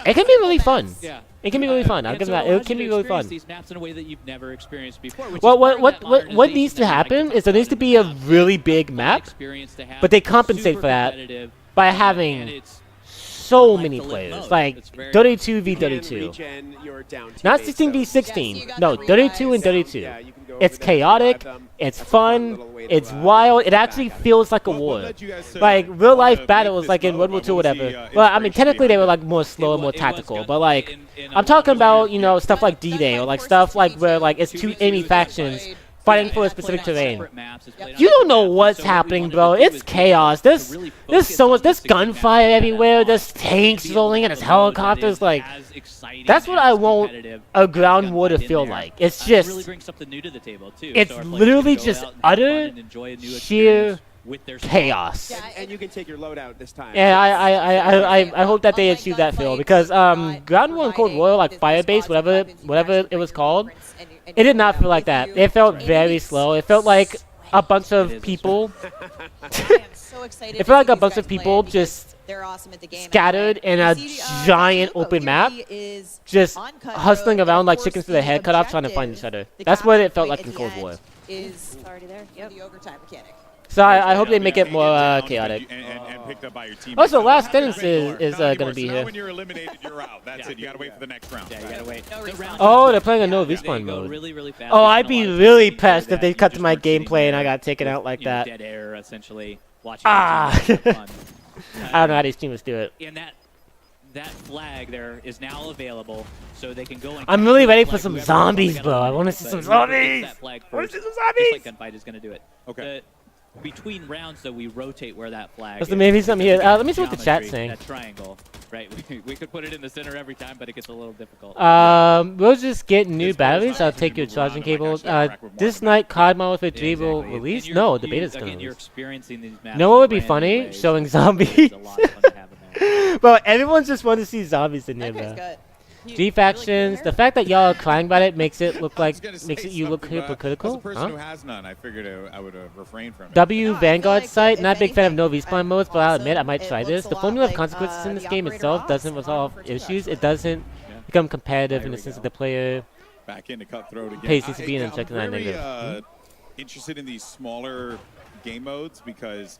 it can be really fun. Yeah. It can be really fun. I'll And give so them that. it It allows can you be to really experience fun. these maps in a way that you've never experienced before. Which Well, is part of that what needs modernization to that we like happen talk is there needs to about be a in the past. really big Fun map, experience to have, but they compensate super for that competitive, by and having it's so like many the lit players, mode. like It's very 32 v You can 32. regen your down Not teammates, 16 v so- 16. Yes, you got No, the 32 and revives. 32. Yeah, you can go It's over there and chaotic, revive them. it's That's a fun fun, little way to, it's wild. It get actually back at feels like a What war. led you guys to Like wanna real life make battles, this like in mode? World War II, What was whatever. the, Well, I mean, inspiration technically they behind were it? like more slow, It more was tactical, gunfight but like in a I'm talking lot of about stuff like D-Day or like stuff like where like it's two enemy factions fighting for a specific terrain. You don't know what's happening, bro. It's chaos. There's so much. There's gunfire everywhere. There's tanks rolling and there's helicopters. Like that's what I want a ground war to feel like. It's really just brings something new to the table too. it's So our players literally can go just out and have fun utter and enjoy a new sheer experience with their squad. chaos. Yeah, And you can take your loadout this time. Yeah, I hope that they achieve that feel because Ground War and Cold War, like Firebase, whatever it was called, it did not feel like that. It felt very slow. It felt like a bunch of people. It felt like a bunch of people just scattered in a giant open map, just hustling around like chickens with their head cut off, trying to find each other. That's what it felt like in Cold War. Is It's already there. Yep. the overtime mechanic. So I hope they make it more chaotic. And picked up by your team. Also, Last Sentence is gonna be here. When you're eliminated, you're out. That's it. You gotta wait for the next round. Yeah, you gotta wait. No The respawn. rounds Oh, are they're playing a no quick. respawn They go mode. really, really fast. Oh, There's I'd not a be lot of really things pissed if that they you cut to just my weren't sitting gameplay and I there got taken out with, like you know, that. dead air, essentially. Watching Ah. the team have fun. I don't know how these teams do it. And that flag there is now available, so they can go and. I'm capture really that ready for flag, some whoever zombies, they got bro. I eliminated, wanna see but some whoever gets zombies. that flag I wanna first, see some just zombies. like gunfight is gonna do it. Okay. Between rounds, though, we rotate where that flag. There's is, maybe something because here. we Let me see what the geometry, chat's saying. That triangle, right? We could put it in the center every time, but it gets a little difficult. We'll just get new batteries. I'll take your charging cable. This night, COD Modern Warfare 3 will Exactly. release? And No, you're- the beta's gonna again, you're release. experiencing these maps Know what in would be brand new funny? ways. Showing It's zombies. a lot of fun to have in there. Bro, everyone just wants to see zombies in here, That guy's bro. good. G factions. The fact that y'all are crying about it makes it look like makes it you look As a hypocritical. person who Huh? has none, I figured I would refrain from it. W No, I feel Vanguard like site. if Not a big fan of no anything, respawn modes, but I'll also admit I might it try looks this. a The lot formula of like, consequences in this the game operator itself ops doesn't on resolve Modern Warfare 2, issues. It actually. doesn't become competitive in There the we sense that go. the player Back into Cutthroat again. Pace needs to be in and I'm check the very, negative. interested in these smaller game modes because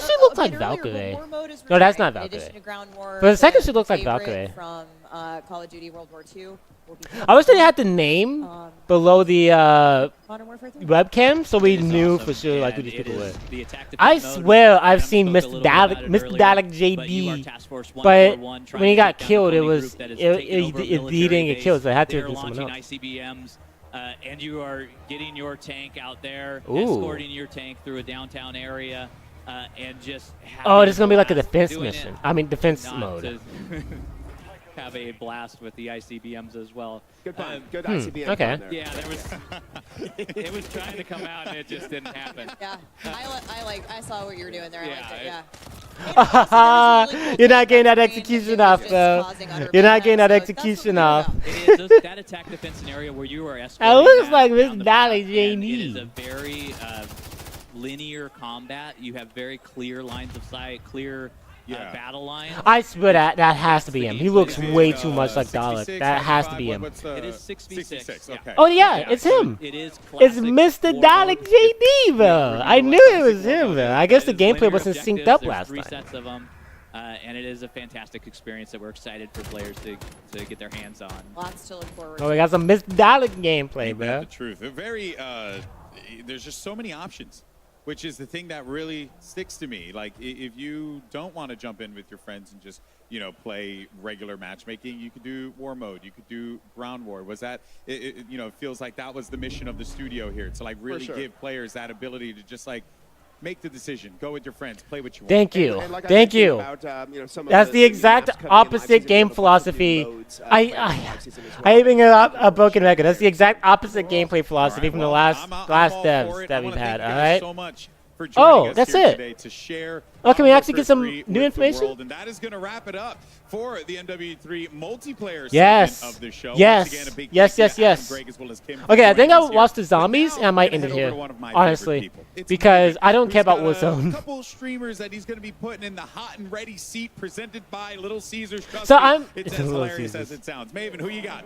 first she looked like a bit earlier, Valkyrie. but War mode is No, that's returning. not In addition Valkyrie. to Ground War, For the second, she the looks like favorite Valkyrie. From Call of Duty World War II will be I wish they had the name below the Modern Warfare 3? webcam, so we It is knew awesome, for sure like who and these it people were. is the attack defense I mode. swear I've Adam seen spoke a Mr. little bit about it Mr. earlier, Dalek but you are JB, Task Force but 141 trying when he to got take down the killed, it friendly was group that is he taking over a didn't military get base. killed, so I had to They have are been someone launching else. ICBMs, and you are getting your tank out there, Ooh. escorting your tank through a downtown area, and just Oh, having this is gonna be like a blast defense doing mission. it, I mean, defense not mode. to have a blast with the ICBMs as well. Good pun. Good ICBM okay. pun there. Yeah, there was. It was trying to come out, and it just didn't happen. Yeah, I saw what you were doing there. I liked it. Yeah, Yeah. You're not getting that execution off, bro. You're not getting that execution off. It is that attack defense scenario where you are escorting. I looks that like Miss down the Dolly path, and JD. It is a very linear combat. You have very clear lines of sight, clear battle lines. I swear that has to be him. He looks way too much like Dalek. That has to be him. It is 6v6. Okay. Oh yeah, it's him. It is It's classic Mr. war Dalek mode. JD, bro. Whenever I you knew go it classic was war him, mode, bro. I guess the it is gameplay linear wasn't synced objectives. up There's last 3 time. sets of them, and it is a fantastic experience that we're excited for players to get their hands on. Lots to look forward Oh, to. we got some Mr. Dalek gameplay, Ain't that bro. the truth. There's just so many options, which is the thing that really sticks to me. Like, if you don't want to jump in with your friends and just, play regular matchmaking, you could do war mode. You could do ground war. Was that, it feels like that was the mission of the studio here, to like really give players that ability to just like make the decision, go with your friends, play what you want. Thank you. And like I Thank mentioned you. about, some of That's the new exact maps coming in live opposite season, game we have a bunch of new philosophy. modes, I planned for live season as well. I even a broken record. That's the exact opposite gameplay philosophy from the last I'm all devs for it. that I we've wanna had. thank you All guys right. so much for joining us that's here it. today to share. Oh, can we actually Warfare get some 3 new with the information? world. And that is going to wrap it up for the MW3 multiplayer Yes. segment of the show. Yes. Once again, a big Yes, thank you yes, to Adam, yes. Greg, as well as Kim, for Okay, I think joining I'll us here. watch the But zombies now and I might we're end it gonna head over here. to one of my favorite Honestly, people. It's because Mike, I don't care who's about got Warzone. A couple streamers that he's going to be putting in the hot and ready seat, presented by Little Caesars. Trust So me, it's it's as Little hilarious Caesars. as it sounds. Maven, who you got?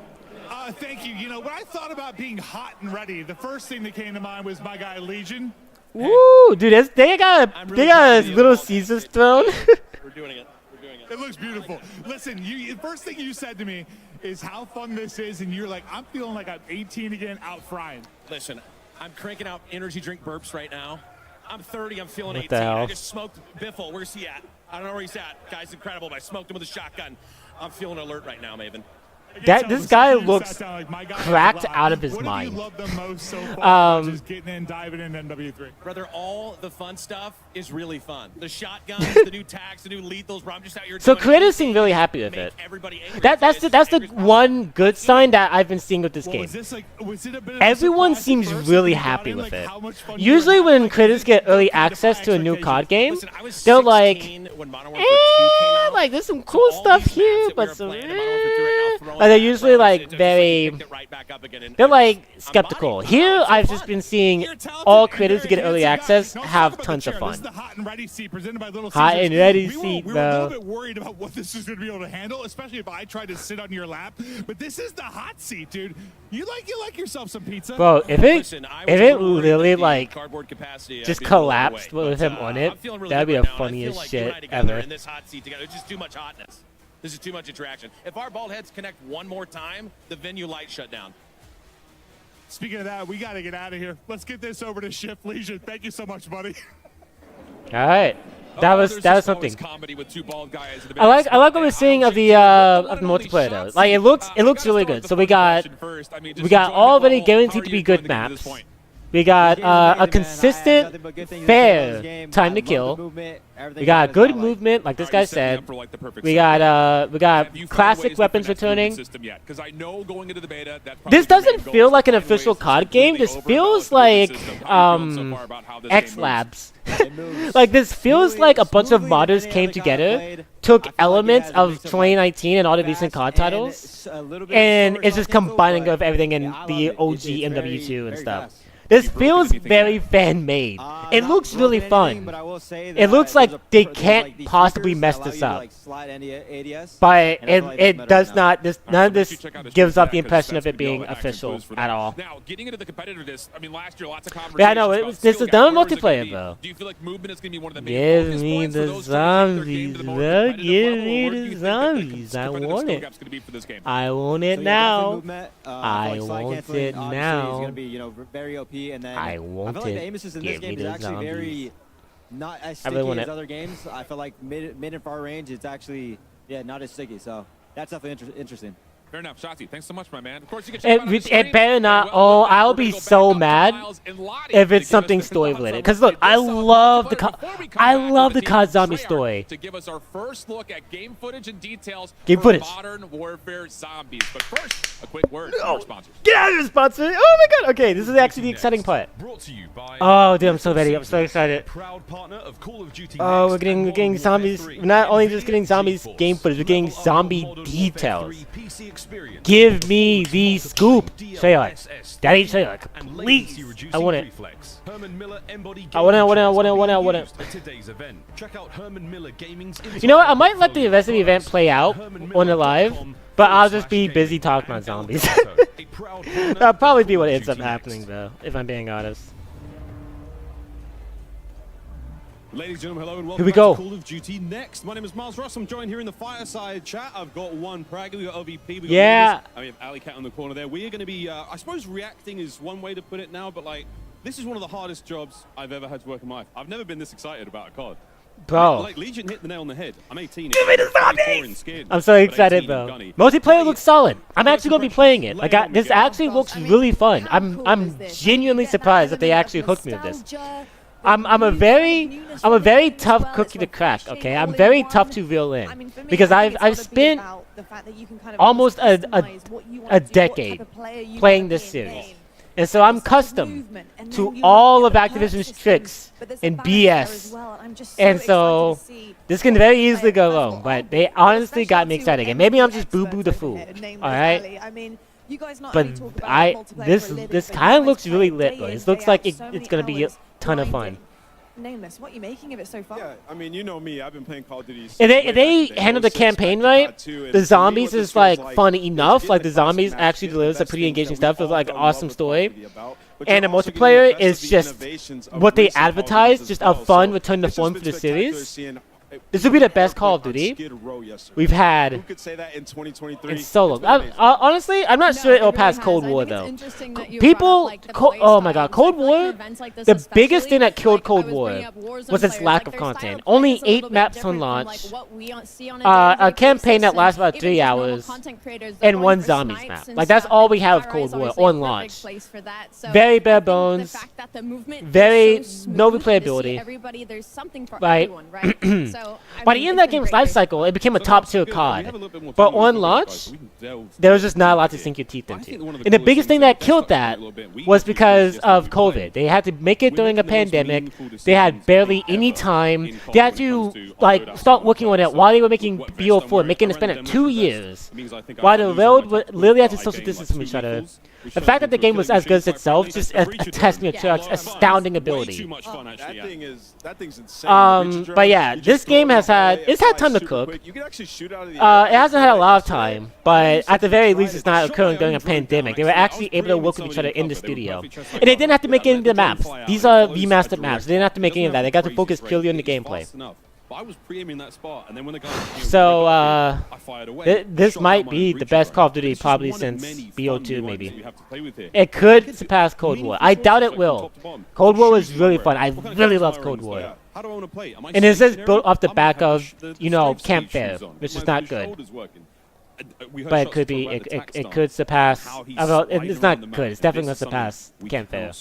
Thank you. When I thought about being hot and ready, the first thing that came to mind was my guy Legion. Woo, dude, they got a Little Caesars throne. We're doing it. It looks beautiful. Listen, the first thing you said to me is how fun this is, and you're like, I'm feeling like I'm 18 again, out frying. Listen, I'm cranking out energy drink burps right now. I'm 30, I'm feeling What 18. the hell? I just smoked Biffle. Where's he at? I don't know where he's at. Guy's incredible, but I smoked him with a shotgun. I'm feeling alert right now, Maven. This guy looks cracked out of his mind. What have you loved the most so far? Just getting in, diving in MW3. Brother, all the fun stuff is really fun. The shotguns, the new tags, the new lethals, bro. I'm just out here So doing creators seem really happy with make it. everybody angry. That's the one good sign that I've been seeing with this Well, game. was it a bit of a Everyone surprise at seems first really when you got happy in, with like, it. how much fun you Usually were when having, like, creators get early defy access to a new COD game, expectations? they're Listen, I was like, 16 when Modern Warfare 2 came out. like there's some So cool all stuff these maps here, that we but were some playing in Modern Warfare 2 right now, throwing like they're back usually rounds, like it just very, picked it right back up again, and they're it's- like I'm skeptical. buying it. Here It's I've fun. just been seeing You're talented all and creators very get early handsome guy. access Now, let's have talk about tons the of chair. This fun. is the hot and ready seat presented by Little Hot Caesars. and ready we seat, were a bro. little bit worried about what this is going to be able to handle, especially if I tried to sit on your lap. But this is the hot seat, dude. You like yourself some pizza? Bro, if Listen, I was it a little worried literally that the like cardboard capacity, just I'd be a little collapsed overweight, with but, him on it, I'm feeling really that'd be good the right now, and I funniest feel like you and shit I together ever. in this hot seat together, it's just too much hotness. This is too much interaction. If our bald heads connect one more time, the venue lights shut down. Speaking of that, we got to get out of here. Let's get this over to Shift Legion. Thank you so much, buddy. All right, that was something. Comedy with two bald guys in the I like what we're seeing of the multiplayer though. Like it looks really good. So we got already guaranteed to be good maps. We got a consistent, fair time to kill. We got good movement, like this guy said. We got classic weapons returning. This doesn't feel like an official COD game. This feels like X Labs. Like this feels like a bunch of modders came together, took elements of 2019 and all the recent COD titles, and it's just combining of everything in the OG MW2 and stuff. This feels very fan-made. It looks really fun. It looks like they can't possibly mess this up. But it does not. None of this gives up the impression of it being official at all. Now, getting into the competitiveness, I mean, last year lots of conversations. Yeah, I know. about This skill is gap. done Where is it gonna multiplayer, be? though. Do you feel like movement is going to be one of the main Give focus me points for the those trying to take their game zombies, to the more bro. competitive Give level, me or do the you think that zombies. I competitive want skill it. gap's gonna be for this game? I want it now. I want it now. sticky, and then I feel want like the it. aim assist in Give this me game is the actually zombies. very not as I really sticky want as it. other games. I feel like mid and far range, it's actually not as sticky. So that's definitely interesting. Fair enough, Shotzi. Thanks so much, my man. Of course, you can check him out on the stream. It better not. And well, Oh, with that, I'll we're gonna be go back so up to mad Miles and Lottie if to it's give us something their story thoughts on related. what Because they look, did I so love far. the Before we come I back love with the team COD zombie Treyarch story. to give us our first look at game footage and details Game for footage. Modern Warfare Zombies. But first, a quick word from our sponsors. Get out of here, sponsor! Oh my god! Okay, this is actually the exciting part. Brought to you by Oh, dude, I'm so ready. I'm so excited. proud partner of Call of Duty Oh, Next we're getting and Modern zombies. Warfare 3. We're not only just getting Nvidia zombies GeForce. game footage, we're getting Level up zombie your Modern Warfare details. 3 PC experience. Give me the scoop, Treyarch. DLSS Daddy Treyarch, and please. latency-reducing I want it. reflex. Herman Miller embodied I want it, I want it, I gaming want it, I chairs want it, I are want being it. used at today's event. Check out Herman Miller Gaming's You know what? I might let the entire rest of the event portfolio play out on the live, but I'll just be busy talking about zombies. That'll probably be what ends up happening, though, if I'm being honest. Ladies and gentlemen, hello and Here welcome we back go. to Call of Duty Next. My name is Miles Ross. I'm joined here in the fireside chat. I've got one Prague, we got OVP, we got Yeah. Lewis, and we have Alley Cat on the corner there. We are going to be, I suppose reacting is one way to put it now, but like, this is one of the hardest jobs I've ever had to work in my life. I've never been this excited about a COD. Bro. Like, Legion hit the nail on the head. I'm 18. Give me the zombies! I'm so excited, bro. Gunny. Multiplayer looks solid. I'm actually gonna be playing it. Like, this actually looks really fun. I'm genuinely surprised that they actually hooked me with this. I'm a very tough cookie to crack. Okay, I'm very tough to reel in because I've spent almost a decade playing this series. And so I'm accustomed to all of Activision's tricks and BS. And so this can very easily go wrong, but they honestly got me excited again. Maybe I'm just boo-boo the fool. Alright? But this kind of looks really lit, though. This looks like it's going to be a ton of fun. Nameless, what are you making of it so far? Yeah, I mean, you know me. I've been playing Call of Duty. If they handle the campaign right, the zombies is like fun enough. Like the zombies actually delivers some pretty engaging stuff with like an awesome story. And the multiplayer is just what they advertise, just a fun return to form for the series. This would be the best Call of Duty we've had in so long. Honestly, I'm not sure it'll pass Cold War, though. People, oh my god, Cold War, the biggest thing that killed Cold War was its lack of content. Only 8 maps on launch, a campaign that lasts about 3 hours, and 1 zombies map. Like, that's all we have of Cold War on launch. Very bare bones, very no replayability. Right. By the end of that game's life cycle, it became a top-tier COD. But on launch, there was just not a lot to sink your teeth into. And the biggest thing that killed that was because of COVID. They had to make it during a pandemic. They had barely any time. They had to like start working on it while they were making BO4, making it spend 2 years. While the world literally had to social distance from each other. The fact that the game was as good as itself just attests me to Treyarch's astounding ability. But yeah, this game has had time to cook. It hasn't had a lot of time, but at the very least, it's not occurring during a pandemic. They were actually able to work with each other in the studio, and they didn't have to make any of the maps. These are remastered maps. They didn't have to make any of that. They got to focus purely on the gameplay. I was pre-aiming that spot, and then when the guy so this might be the best Call of Duty probably since BO2 maybe. It could surpass Cold War. I doubt it will. Cold War was really fun. I really loved Cold War. And this is built off the back of, you know, Camp Fair, which is not good. But it could be, it could surpass, well, it's not good, it's definitely going to surpass Camp Fair,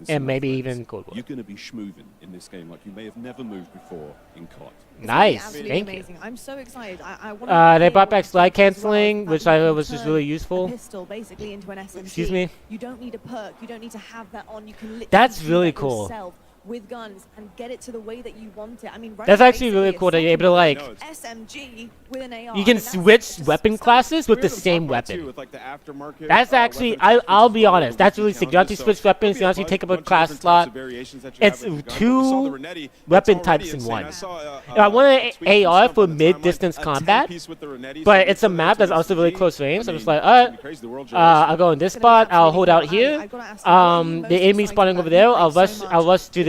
and maybe even Cold War. You're going to be schmoving in this game like you may have never moved before in COD. Nice, thank you. I'm so excited. I they brought back slide canceling, which I heard was just really useful. Pistol basically into an SMG. Excuse me? You don't need a perk, you don't need to have that on, you can literally That's do really that cool. yourself with guns and get it to the way that you want it. I mean, that's actually really cool that you're able to like SMG with an AR. you can switch weapon classes with the same weapon. That's actually, I'll be honest, that's really sick. You don't have to switch weapons, you don't have to take up a class slot. It's 2 weapon types in one. I want an AR for mid-distance combat, but it's a map that's also really close range. So I'm just like, alright, I'll go in this spot, I'll hold out here. The enemy spawning over there, I'll rush to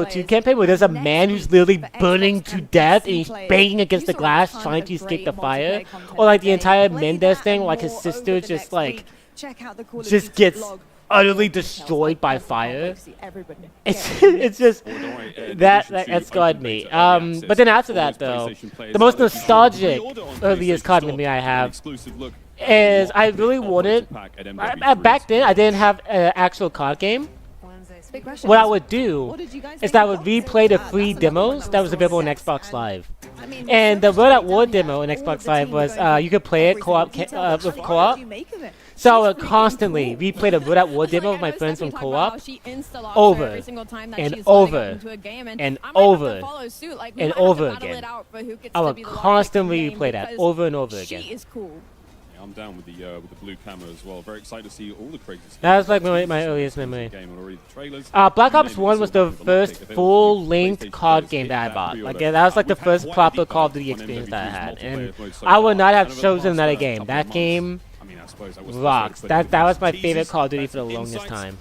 Halo 2 campaign where there's a man who's literally burning to death and he's banging against the glass trying to escape the fire. or like the entire Mendez thing, like his sister just like gets utterly destroyed by fire. It's just that escalated me. But then after that though, the most nostalgic earliest COD memory I have is I really wanted. Back then I didn't have an actual COD game. What I would do is that I would replay the free demos that was available on Xbox Live. And the World at War demo on Xbox Live was you could play it co-op with co-op. So I would constantly replay the World at War demo with my friends from co-op over and over and over and over again. I would constantly replay that over and over again. I'm down with the blue camera as well. Very excited to see all the crazy. That was like my earliest memory. Black Ops 1 was the first full-length COD game that I bought. Like that was like the first proper Call of Duty experience that I had, and I would not have chosen another game. That game rocks. That was my favorite Call of Duty for the longest time.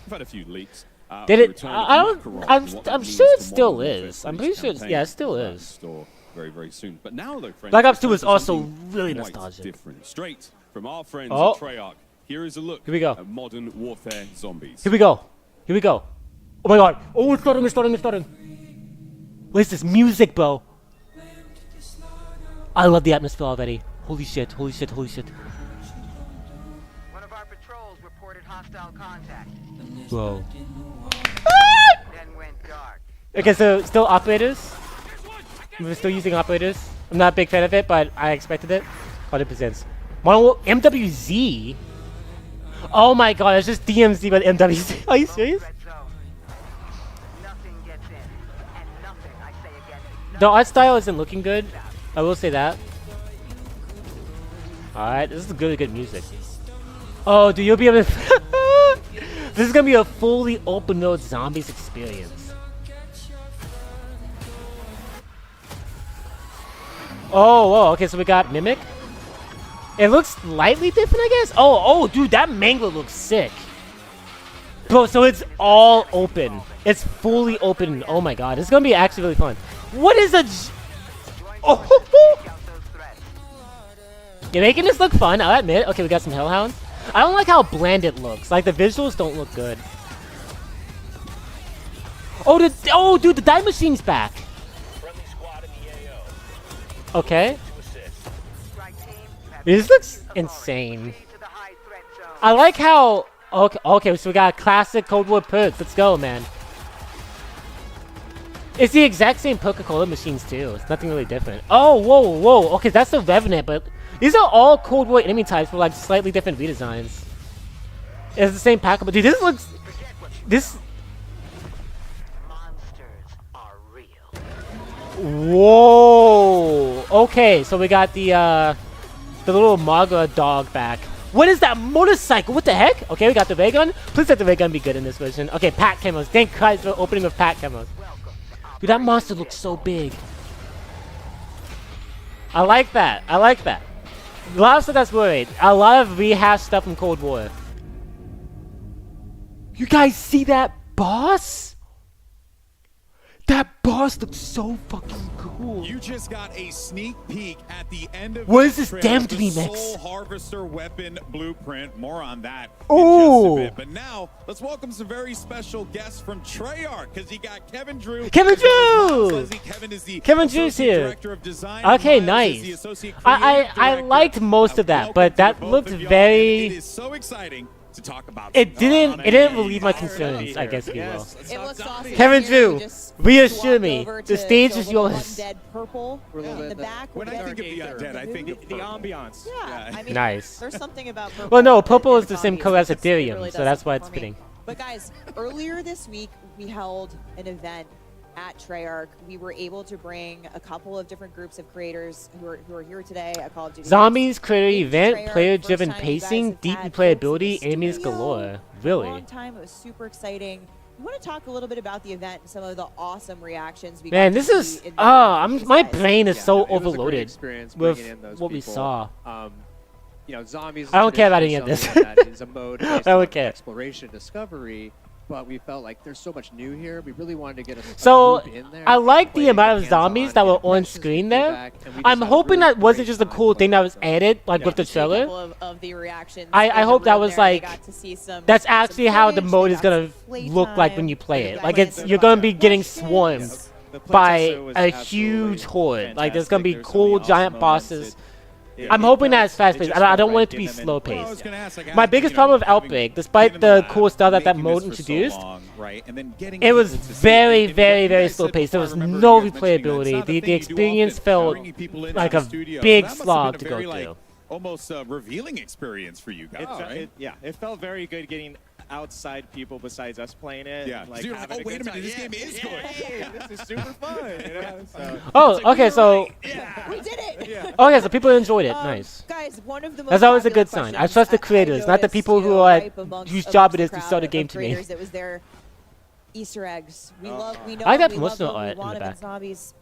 Did it? I'm sure it still is. I'm pretty sure. Yeah, it still is. Very soon. But now though, friends, Black Ops 2 is also really nostalgic. Different. Straight from our friends at Treyarch. Here is a look at Modern Warfare Zombies. Here we go. Here we go. Oh my god. Oh, it's starting. What is this music, bro? I love the atmosphere already. Holy shit. One of our patrols reported hostile contact. Bro. Then went dark. Okay, so still operators? We're still using operators. I'm not a big fan of it, but I expected it. 100%. MWZ? Oh my god, it's just DMZ but MWZ. Are you serious? The art style isn't looking good. I will say that. Alright, this is really good music. Oh, dude, you'll be able to... This is gonna be a fully open world zombies experience. Oh, okay, so we got Mimic. It looks slightly different, I guess. Oh, dude, that Mangler looks sick. Bro, so it's all open. It's fully open. Oh my god, this is gonna be actually really fun. What is a... Oh, you're making this look fun, I'll admit. Okay, we got some Hellhounds. I don't like how bland it looks. Like, the visuals don't look good. Oh, dude, the Dive Machine's back. Okay. This looks insane. I like how... Okay, so we got classic Cold War perks. Let's go, man. It's the exact same Coca-Cola machines, too. It's nothing really different. Oh, whoa. Okay, that's the Revenant, but... These are all Cold War enemy types with, like, slightly different redesigns. It's the same pack, but dude, this looks... This... Whoa! Okay, so we got the little Maga dog back. What is that motorcycle? What the heck? Okay, we got the ray gun. Please let the ray gun be good in this version. Okay, pack camos. Thank Christ for opening with pack camos. Dude, that monster looks so big. I like that. A lot of stuff that's worried. A lot of rehashed stuff from Cold War. You guys see that boss? That boss looks so fucking cool. You just got a sneak peek at the end of what is this damned remix? Soul Harvester weapon blueprint. More on that in just a bit. But now, let's welcome some very special guests from Treyarch, because he got Kevin Drew. Kevin is the Drew's here. Director of Design. Okay, nice. I liked most of that, but that looked very... It is so exciting to talk about. It didn't relieve my concerns, I guess, if you will. It looks awesome. Kevin Drew, reassure me. The stage is yours. Dead purple in the back. When I think of the undead, I think of the ambiance. Yeah, I mean, nice. There's something about purple. Well, no, purple is the same color as Ethereum, so that's why it's fitting. But guys, earlier this week we held an event at Treyarch. We were able to bring a couple of different groups of creators who are here today at Call of Duty. Zombies creator event, player-driven pacing, deep replayability, enemies galore. Really? Long time. It was super exciting. We want to talk a little bit about the event and some of the awesome reactions we got. Man, this is my brain is so overloaded with what we saw. You know, zombies. I don't care about any of this. That is a mode I don't care. Exploration, discovery. but we felt like there's so much new here. We really wanted to get a So group in there. I like the play amount of hands-on, zombies that get were on impressions, screen get there. feedback, and we I'm just had a hoping really that wasn't great just a time cool thing that was playing. added, like with the See a couple trailer. of the reactions I in the hope that room was there. They like got to see some that's actually how the footage, mode they is got gonna some look like when playtime, you play they it. got Like to it's answer you're a gonna bunch be of getting questions. swarmed The play by test was a absolutely huge horde. Like there's gonna be fantastic. cool There's so many giant awesome moments. bosses. It I'm hoping that it's fast it paced. just I felt don't want right it to be getting them in. slow Well, I was paced. gonna ask, like, My after, biggest you know, problem with having Outbreak, despite been in the lab, cool stuff that making mode this for so introduced, long, right? And then getting it was people to see very, and very, what you very guys slow said paced. There before, was I remember no you guys mentioning that it's replayability. not a The thing you do experience often, felt bringing people into like the a studio. big So that must have slog been to a go very, like, through. almost revealing experience for you guys, right? It felt very good getting outside people besides us playing it. Yeah. Like So you're like, having oh, a wait a good minute, this time. game is good. Hey, this is super fun. You know? So, Oh, okay, so We did it. okay, so people enjoyed it. Nice. Guys, one of the most That's always a popular good sign. I questions trust the I creators, not the noticed, people you who know, are ripe amongst- whose job it amongst is the to sell the crowd game of to me. creators. It was their Easter eggs. We love. We know. I like that we love promotional what we art in want the of back. zombies.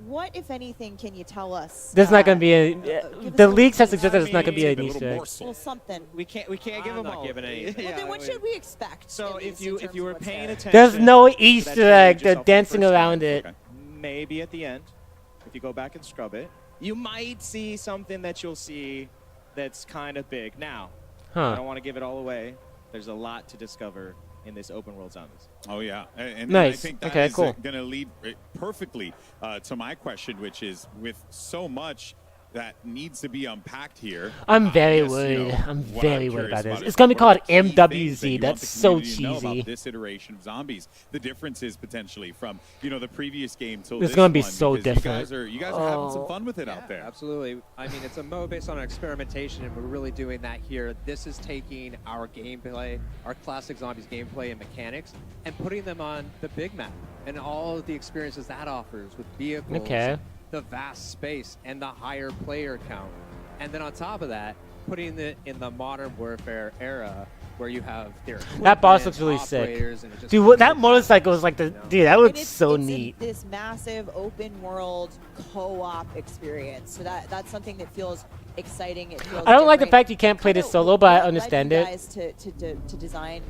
What, if anything, can you tell us? There's not gonna be a. give us The a leaks have little suggested it's not gonna be an a Easter little egg. morsel. Well, something. we can't give them all. Well, then what should we expect? So at if least in you terms were of what's paying there? attention, There's no to that Easter trailer egg. just They're off the dancing first around time, it. maybe at the end, if you go back and scrub it, you might see something that you'll see that's kind of big. Now, I don't want to give it all away. There's a lot to discover in this open world zombies. Oh yeah, and Nice. I think that Okay, is cool. going to lead perfectly to my question, which is with so much that needs to be unpacked here. I'm very yes, you worried. know, I'm what very curious worried about this. is It's gonna be what are called the key things that MWZ. you want That's the so community to know cheesy. about this iteration of zombies, the differences potentially from the previous game till It's this gonna be one, so because different. You guys are having some fun with it out there. Absolutely. I mean, it's a mode based on experimentation, and we're really doing that here. This is taking our gameplay, our classic zombies gameplay and mechanics, and putting them on the big map and all of the experiences that offers with vehicles, Okay. the vast space, and the higher player count. And then on top of that, putting it in the modern warfare era where you have their That boss equipment, looks really sick. operators, and it just Dude, that motorcycle is like the dude. That And looks it's- so it's in neat. this massive open world co-op experience. So that's something that feels exciting. It feels I don't like the different. fact you can't play this solo, but I understand led it. you guys to design,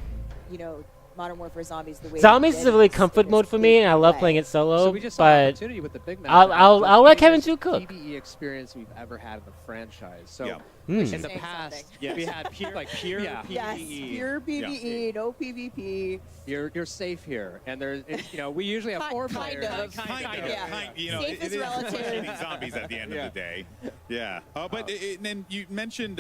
Modern Warfare Zombies the way Zombies you is did a really in this comfort mode for me, and I love way. playing it solo. So we just saw an But opportunity with the big map. I'll let Kevin Chu cook. PvE experience we've ever had in the franchise. So Yeah. Mm. in Saying the past, something. we had pure pure yeah, PvE. Yes, pure PvE, no PvP. you're safe here, and there's we usually have four Kind players. of. Yeah. Safe it is is relative. shooting zombies at the end of the day. Yeah. But and then you mentioned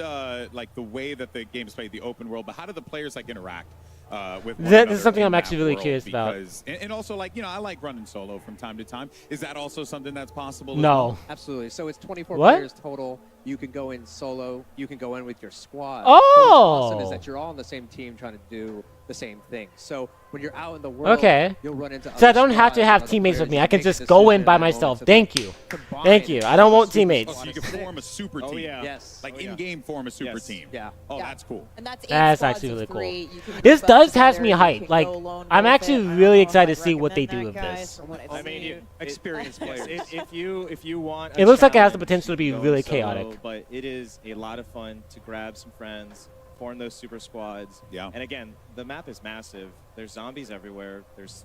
like the way that the game's played, the open world, but how do the players interact with one This another is something in I'm that actually really world? curious about. Because, and also I like running solo from time to time. Is that also something that's possible? as No. well? Absolutely. So it's 24 What? players total. You can go in solo. You can go in with your squad. Oh! What's awesome is that you're all on the same team trying to do the same thing. So when you're out in the world, Okay. you'll run into So I other don't have to squads, have other teammates players. with me. You I can make a just go in decision by at that myself. moment to, Thank you. combine Thank you. I don't want super teammates. Oh, so you can form a super team. Oh, yeah. Yes. Like Oh, yeah. in-game form a super Yes. team. Yeah. Oh, Yeah. that's cool. And that's 8 That's squads actually of really cool. 3. You can This group up does has together, me you hyped. can Like, go lone I'm wolf actually it. I don't really know if excited I'd to see what they recommend do with that, guys, this. from what I've I mean, seen. experienced players. if you want, It looks like it has the potential to be going really solo, chaotic. But it is a lot of fun to grab some friends, form those super squads. Yeah. And again, the map is massive. There's zombies everywhere. There's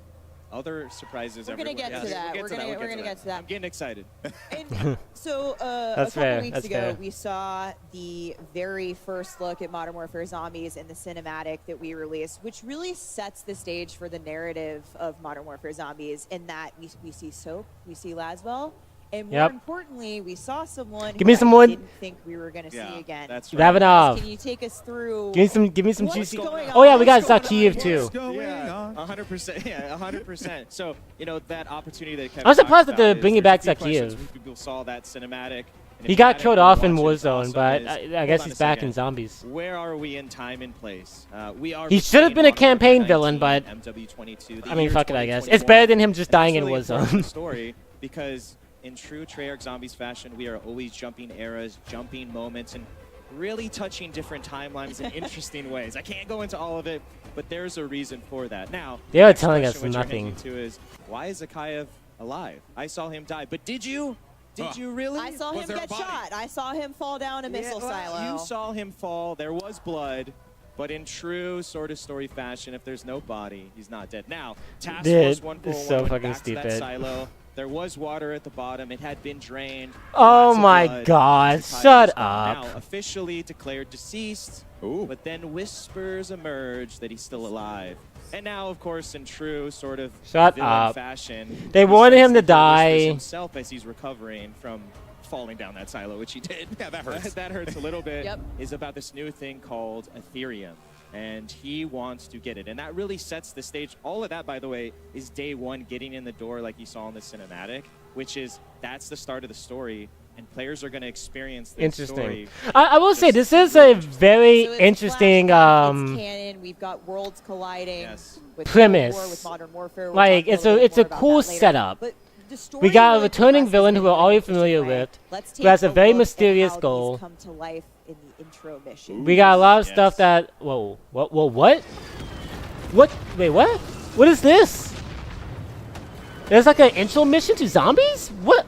other surprises We're everywhere. gonna get to Yes, that. we'll We're to that. gonna- We'll we're gonna get to that. I'm getting excited. And so a That's couple fair, weeks that's ago, fair. we saw the very first look at Modern Warfare Zombies in the cinematic that we released, which really sets the stage for the narrative of Modern Warfare Zombies in that we see Soap, we see Laswell, and more Yep. importantly, we saw someone Give me who someone- I didn't think we were going to Yeah, see again. that's right. Davidov. Can you take us through? Give me some what's juicy. going Oh yeah, on? we got What's going Zakiev on? too. What's going Yeah, on? 100%. Yeah, 100%. So, that opportunity that Kevin I'm surprised talked that they're about is bringing there's back a few questions Zakiev. when People saw that cinematic. and if He you got hadn't killed been off in watching, Warzone, awesome but is- I hold guess on he's a back second. in Zombies. Where are we in time and place? We are. He should have been a between Modern campaign Warfare villain, 19, but MW22, the I mean, year fuck it, I guess. 2021. It's better than him just And dying that's in really important to Warzone. the story because in true Treyarch Zombies fashion, we are always jumping eras, jumping moments, and really touching different timelines in interesting ways. I can't go into all of it, but there's a reason for that. Now, They are next telling question us which you're nothing. hinting to is, why is Zakayev alive? I saw him die, but did you? Did you really? I saw him get shot. I saw him fall down a missile well, silo. You saw him fall. There was blood. But in true sort of story fashion, if there's no body, he's not dead. Now, Task Dude, Force 141 it's so went fucking back to that stupid. silo. There was water at the bottom. It had been drained. Oh Lots of my blood. God, Tide shut was gone. up. Now, officially declared deceased, but then whispers emerge that he's still alive. And now, of course, in true sort of Shut villain up. fashion, They he wanted starts him to whispers die. himself as he's recovering from falling down that silo, which he did. Yeah, that hurts. That hurts a little bit. Yep. Is about this new thing called Ethereum. And he wants to get it. And that really sets the stage. All of that, by the way, is day one getting in the door like you saw in the cinematic, which is that's the start of the story. And players are going to experience this Interesting. story. I will say this is a very So it's interesting Flashpoint, it's canon. We've got worlds colliding. With premise. Cold War, with Modern Warfare. We'll Like talk it's little a bit it's a more about cool that later. setup. But the story We got a really returning progresses villain in who we're an already interesting familiar way. with, Let's who take has a very look at mysterious how goal. these come to life in the intro mission. We got a lot of stuff that. Whoa, what? What? Wait, what? What is this? There's like an intro mission to zombies? What?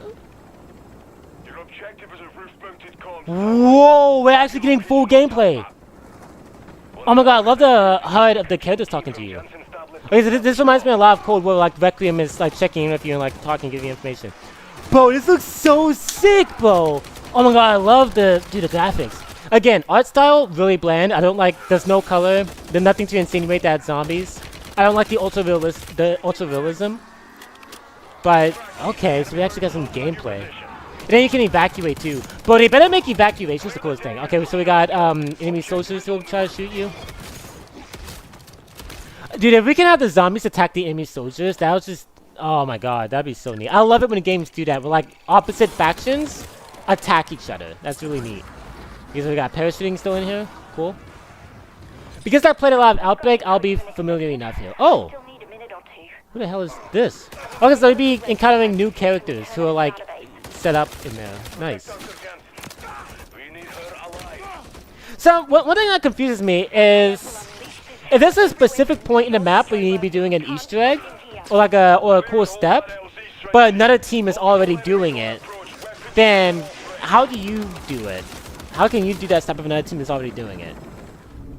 Whoa, we're actually getting full gameplay. Oh my god, I love the HUD of the characters talking to you. Okay, so this reminds me a lot of Cold War, like Requiem is like checking in with you and like talking, giving you information. Bro, this looks so sick, bro. Oh my god, I love the graphics. Again, art style really bland. I don't like. There's no color. There's nothing to insinuate that it's zombies. I don't like the ultra realism. But okay, so we actually got some gameplay. And then you can evacuate too. Bro, they better make evacuations the coolest thing. Okay, so we got enemy soldiers who will try to shoot you. Dude, if we can have the zombies attack the enemy soldiers, that was just. Oh my god, that'd be so neat. I love it when games do that, where like opposite factions attack each other. That's really neat. Because we got parachuting still in here. Cool. Because I played a lot of Outbreak, I'll be familiar enough here. Oh! Who the hell is this? Okay, so we'll be encountering new characters who are like set up in there. Nice. So, one thing that confuses me is if there's a specific point in the map where you need to be doing an Easter egg, or like a cool step, but another team is already doing it, then how do you do it? How can you do that step if another team is already doing it?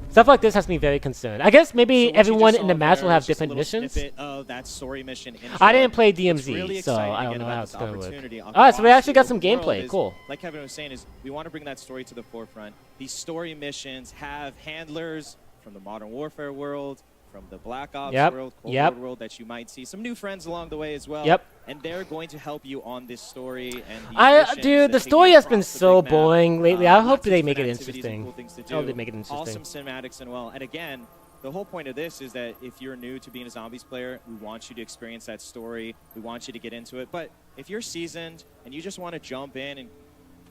Stuff like this has me very concerned. I guess maybe everyone in the match will have different missions. Of that story mission I didn't play DMZ, really so exciting I to don't get know about how this it's going to work. opportunity Alright, so we across actually got some the world gameplay. is, Cool. Like Kevin was saying, is we want to bring that story to the forefront. These story missions have handlers from the Modern Warfare world, from the Black Ops world, Cold War world that you might see. Some new friends along the way as well. Yep. And they're going to help you on this story. And these Dude, the story has been so boring lately. I hope they make it interesting. I hope they make it interesting. Awesome cinematics and well. And again, the whole point of this is that if you're new to being a Zombies player, we want you to experience that story. We want you to get into it. But if you're seasoned and you just want to jump in and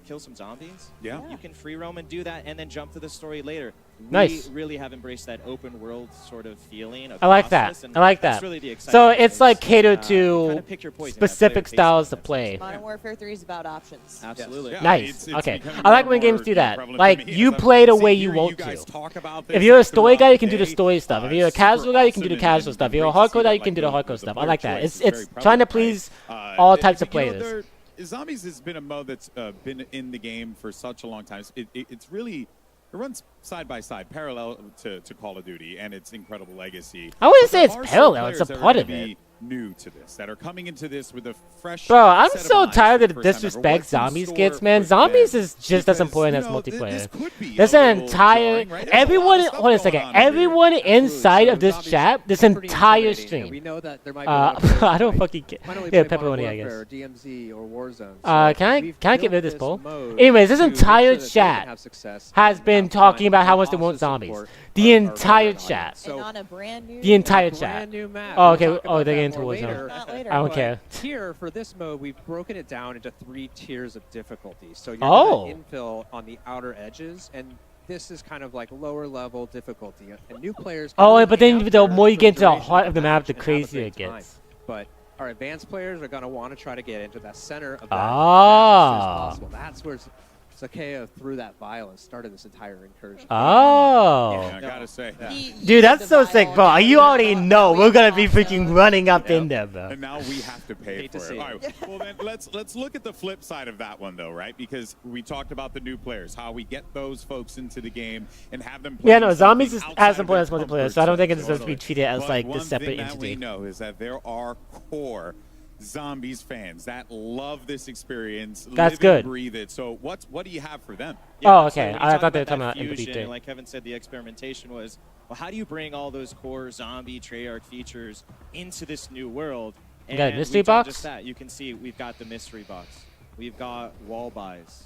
kill some zombies, you can free roam and do that and then jump to the story later. Nice. We really have embraced that open world sort of feeling. I like that. I like that. Really the so exciting it's like catered to pick your poison, specific styles to play. Modern Warfare 3 is about options. Absolutely. Yeah, Nice. it's Okay. becoming I like more when and games more, do that. prevalent Like to me you as I'm play the way you hearing want you guys to. talk about If this you're a story guy, you can do the today. story stuff. If you're a Super casual guy, you can do the awesome casual stuff. If you're a great to see hardcore guy, that, you can do the like, hardcore stuff. I player like that. choice It's is very trying to prevalent, please right? all It- types of you know, players. Zombies has been a mode that's been in the game for such a long time. It's really, it runs side by side, parallel to Call of Duty and its incredible legacy. I wouldn't But say there it's are parallel, still it's a players that are part gonna of it. be new to this, that are coming into this with a fresh. Bro, I'm set of so eyes tired for of the the first time ever. disrespect What's in zombies store gets, man. for Zombies them? is just as Because, important as you know, multiplayer. this could be There's a an little entire jarring, right? There's a lot everyone. of stuff Hold on a going second. on here. Everyone inside of this chat, this entire We stream. know that there might be a lot of players I don't who fucking get. might only Yeah, play Modern pepperoni, I Warfare, guess. DMZ or Warzone. Can I get rid of this poll? mode Anyways, this to make entire sure that they can chat have success has and been have talking fun about how and much they also want zombies. support The our entire veteran chat. audience. So And on a brand new The entire brand chat. new map. Oh, We'll okay. talk Oh, about they're that getting more towards later. Not later. I don't But care. Here for this mode, we've broken it down into 3 tiers of difficulty. So you're Oh. going to infill on the outer edges, and this is kind of like lower level difficulty. And new players. Can Oh, really but hang then out the there more you for get into the duration heart of the map, the match and have a crazier it great time. gets. But our advanced players are going to want to try to get into that center of that Ah. map as soon as possible. That's where Sakeo threw that vial and started this entire incursion. Oh. Yeah, I gotta say. Dude, that's so sick, bro. You already know we're gonna be freaking running up in there, bro. And now we have to pay Hate to for see it. it. All right. Well, then let's look at the flip side of that one, though, right? Because we talked about the new players, how we get those folks into the game and have them. Yeah, no, Zombies something is as outside important as of their multiplayer, comfort so I don't think zone. it's supposed to be treated as But like one the separate thing that entity. we know is that there are core Zombies fans that love this experience, That's live good. and breathe it. So what do you have for them? Oh, so okay. when you I talk thought they were talking that about Empathy fusion, 3. like Kevin said, the experimentation was, well, how do you bring all those core zombie Treyarch features into this new world? You got a And mystery we've done box? Just that. You can see we've got the mystery box. We've got wall buys.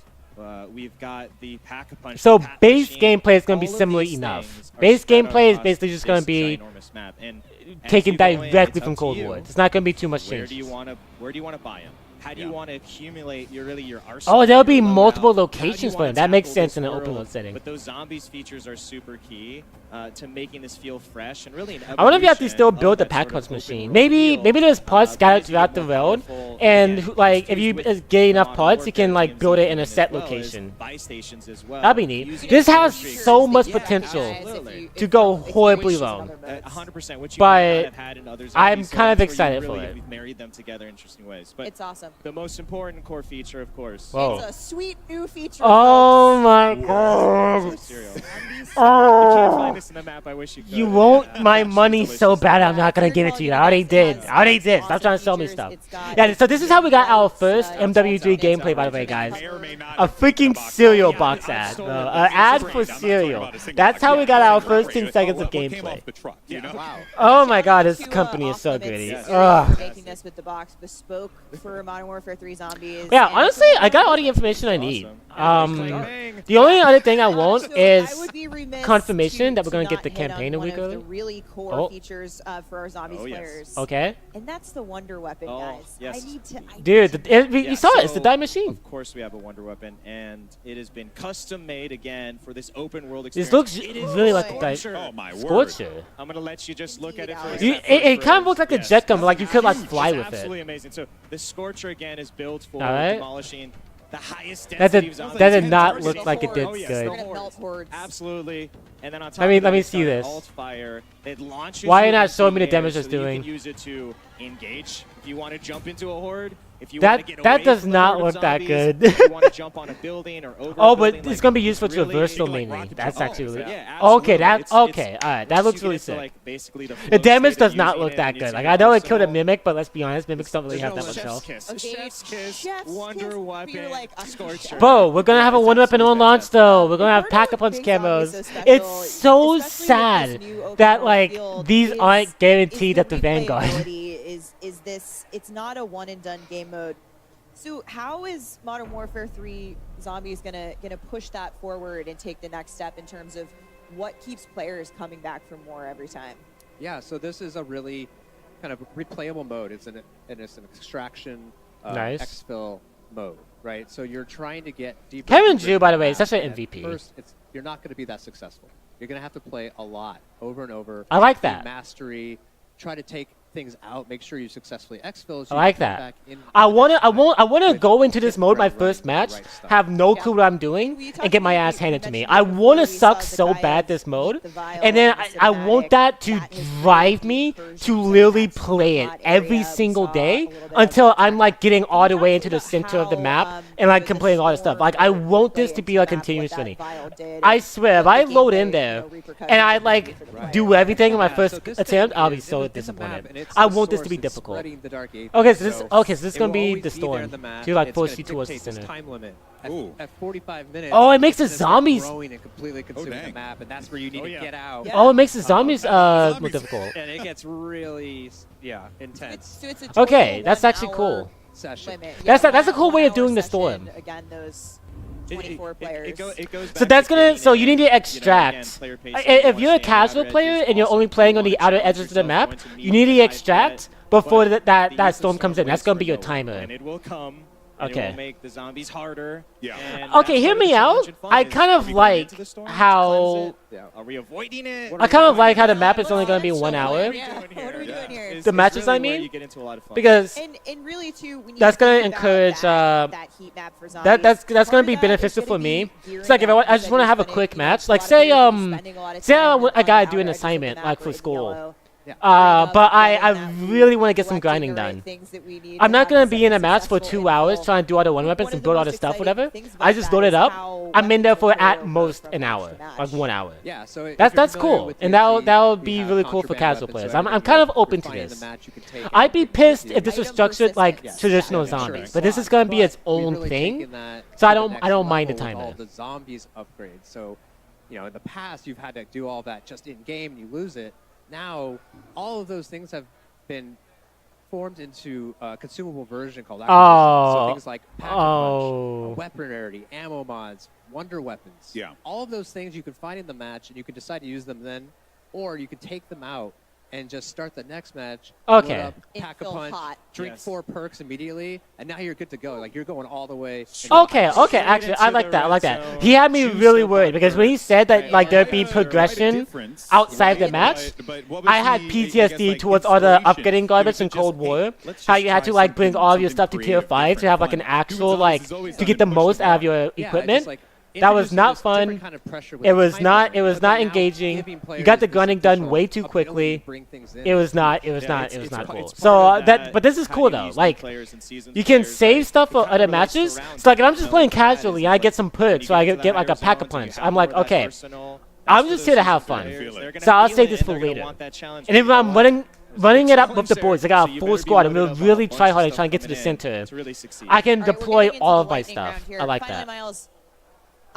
We've got the pack-a-punch. So the pack base machine. gameplay is gonna be All of similar these enough. things are Base spread gameplay is across basically just gonna this be ginormous map. And as taken you go in, directly it's from up to Cold you. War. It's not gonna be too much Where change. do you want to buy them? How do you want to accumulate your arsenal? Oh, there'll be your loadout? multiple How do you locations for wanna them. That makes tackle sense this in an open world? world setting. But those zombies features are super key to making this feel fresh and really an I wonder if you have to evolution still of build the that pack sort punch of open machine. world Maybe feel. maybe there's parts scattered As you throughout get the more road, powerful, and again, like the if you fuse with get enough Modern parts, you can Warfare like build it in a as set well as location. buy stations as well. That'd be neat. Using This has features. so much Yeah, potential absolutely. to go horribly wrong. 100%, which you might not But have had in other I'm zombies kind of games where you excited for really it. have married them together in interesting ways. But It's awesome. the most important core feature, of course. Whoa. It's a sweet new feature. Oh my folks. god. Cereal. You can't find this in the map. I wish you could. You want my money so bad, I'm not gonna give it to you. I already did. I already did. Stop trying to sell me stuff. Yeah, so this is how we got our first MW3 gameplay, by the way, guys. A freaking cereal box ad, bro. An ad for cereal. That's how we got our first 10 seconds of gameplay. Oh my god, this company is so gritty. Ugh. Making this with the box bespoke for Modern Warfare 3 Zombies. Yeah, and honestly, I got all the information I need. The only other thing I want is confirmation that we're gonna get the campaign a week one of early. the really core features for our Zombies players. Okay. And that's the Wonder Weapon, guys. yes. I need to. Dude, you saw it. It's the die machine. Of course, we have a Wonder Weapon, and it has been custom made again for this open world experience. This looks It is really like a die. Scorcher. Oh my word. Scorcher. I'm gonna let you just look at it for a You, second. it kind of looks like a jet gun, but like you could like fly It's with absolutely it. amazing. So the Scorcher again is built for Alright. demolishing the highest That density did- of zombies. that did not Target. look like it did Oh, yes, good. the We're gonna melt hordes. hordes. Absolutely. And then on top Let me of that, see it's got an this. alt fire that launches Why you are you not into showing me the air damage so it's that you doing? can use it to engage. If you want to jump into a horde, if you want to get That away does from the not horde of look that zombies, good. if you want to jump on a building or over Oh, a but building, it's gonna be used for really, traversal you can, like, mainly. rocket That's jump. actually really. Yeah, Okay, absolutely. that's It's- okay. All right, that once looks you really get to, sick. like, basically the The flow damage state of does not using look it that and good. using Like your I know it killed a arsenal. mimic, but let's be honest, mimics don't really have that much Chef's health. kiss. Okay, Chef's kiss. Chef's Wonder kiss, Weapon. but you're like, Scorcher. Bro, we're gonna have a one weapon on launch though. We're gonna have pack-a-punch Big Zombies camos. so special, It's so especially with this sad new open that world like field, these is- aren't guaranteed is at the Vanguard. replayability is this? It's not a one and done game mode. So how is Modern Warfare 3 Zombies gonna push that forward and take the next step in terms of what keeps players coming back for more every time? Yeah, so this is a really kind of replayable mode. It's an extraction Nice. exfil mode, right? So you're trying to get deeper. Kevin and deeper Jew, by the into way, is map, such an and at MVP. First, you're not going to be that successful. You're going to have to play a lot, over and over. I like gain that. Mastery, try to take things out, make sure you successfully exfil. I like that. I wanna go into this mode my first match, have no clue what I'm doing, and get my ass handed to me. I wanna suck so bad this mode, and then I want that to drive me to literally play it every single day until I'm like getting all the way into the center of the map and like completing all this stuff. Like I want this to be like continuous journey. I swear, if I load in there and I like do everything in my first attempt, I'll be so disappointed. I want this to be difficult. Okay, so this is gonna be the storm. To like force you towards the center. Time limit. At 45 minutes. Oh, it makes the it's gonna zombies. start growing and completely consuming the map, and that's where you need to get out. Oh, it makes the zombies more difficult. And it gets really, intense. So it's a Okay, that's total actually cool. Session. limit. That's a cool way of 1 doing the session. storm. Again, those 24 players. It goes So back that's to gonna. getting So in, you need to extract. player pacing, If you're a you wanna stay on the casual outer player edges, and you're also only playing on you the wanna outer challenge edges of the yourself, map, going to you meet need to high extract threat, before but that the use of storm comes in. That's ways gonna for be your nowhere. timer. And it will come. And Okay. It will make the zombies harder. Yeah. And Okay, that's hear part of the me challenge out. and fun I is, kind are of we going like into the storm to how cleanse it? Yeah. Are we avoiding it? I kind of like how the map is Well, only going to be that's 1 so hour. weird. Yeah. What are we doing here? It's The matches, really I where mean, you get into a lot of fun. because And really too, when you that's gonna think about encourage that heat map for zombies, that's gonna part of be that is beneficial gonna for be me. gearing It's like if up. I just want to have a quick match, like say I gotta do an assignment like for school. But I really want to get some grinding done. I'm not gonna be in a match for 2 hours trying to do all the one weapons and build all the stuff, whatever. I just load it up. I'm in there for at most an hour, like 1 hour. Yeah, so That's cool, and that'll be really cool for casual players. I'm kind of open to this. I'd be pissed if this was structured like traditional zombies, but this is gonna be its own thing. So I don't mind the timer. All the zombies upgrades. So, you know, in the past you've had to do all that just in game and you lose it. Now, all of those things have been formed into a consumable version called acquisition. So things like pack punch, weapon rarity, ammo mods, wonder weapons. Yeah. All of those things you can find in the match, and you can decide to use them then, or you can take them out and just start the next match. Okay. Load up, pack a punch, drink 4 perks immediately, and now you're good to go. Like you're going all the way. Okay, actually, I like that. I like that. He had me really worried because when he said that like there'd be progression outside the match, I had PTSD towards all the upgrading garbage in Cold War. How you had to like bring all of your stuff to tier 5 to have like an actual like to get the most out of your equipment. That was not fun. It was not engaging. You got the gunning done way too quickly. It was not cool. So but this is cool though. Like you can save stuff for other matches. So like if I'm just playing casually and I get some perks, so I get like a pack a punch. I'm like, okay, I'm just here to have fun. So I'll save this for later. And if I'm running it up with the boards, I got a full squad and we'll really try hard and try and get to the center. I can deploy all of my stuff. I like that.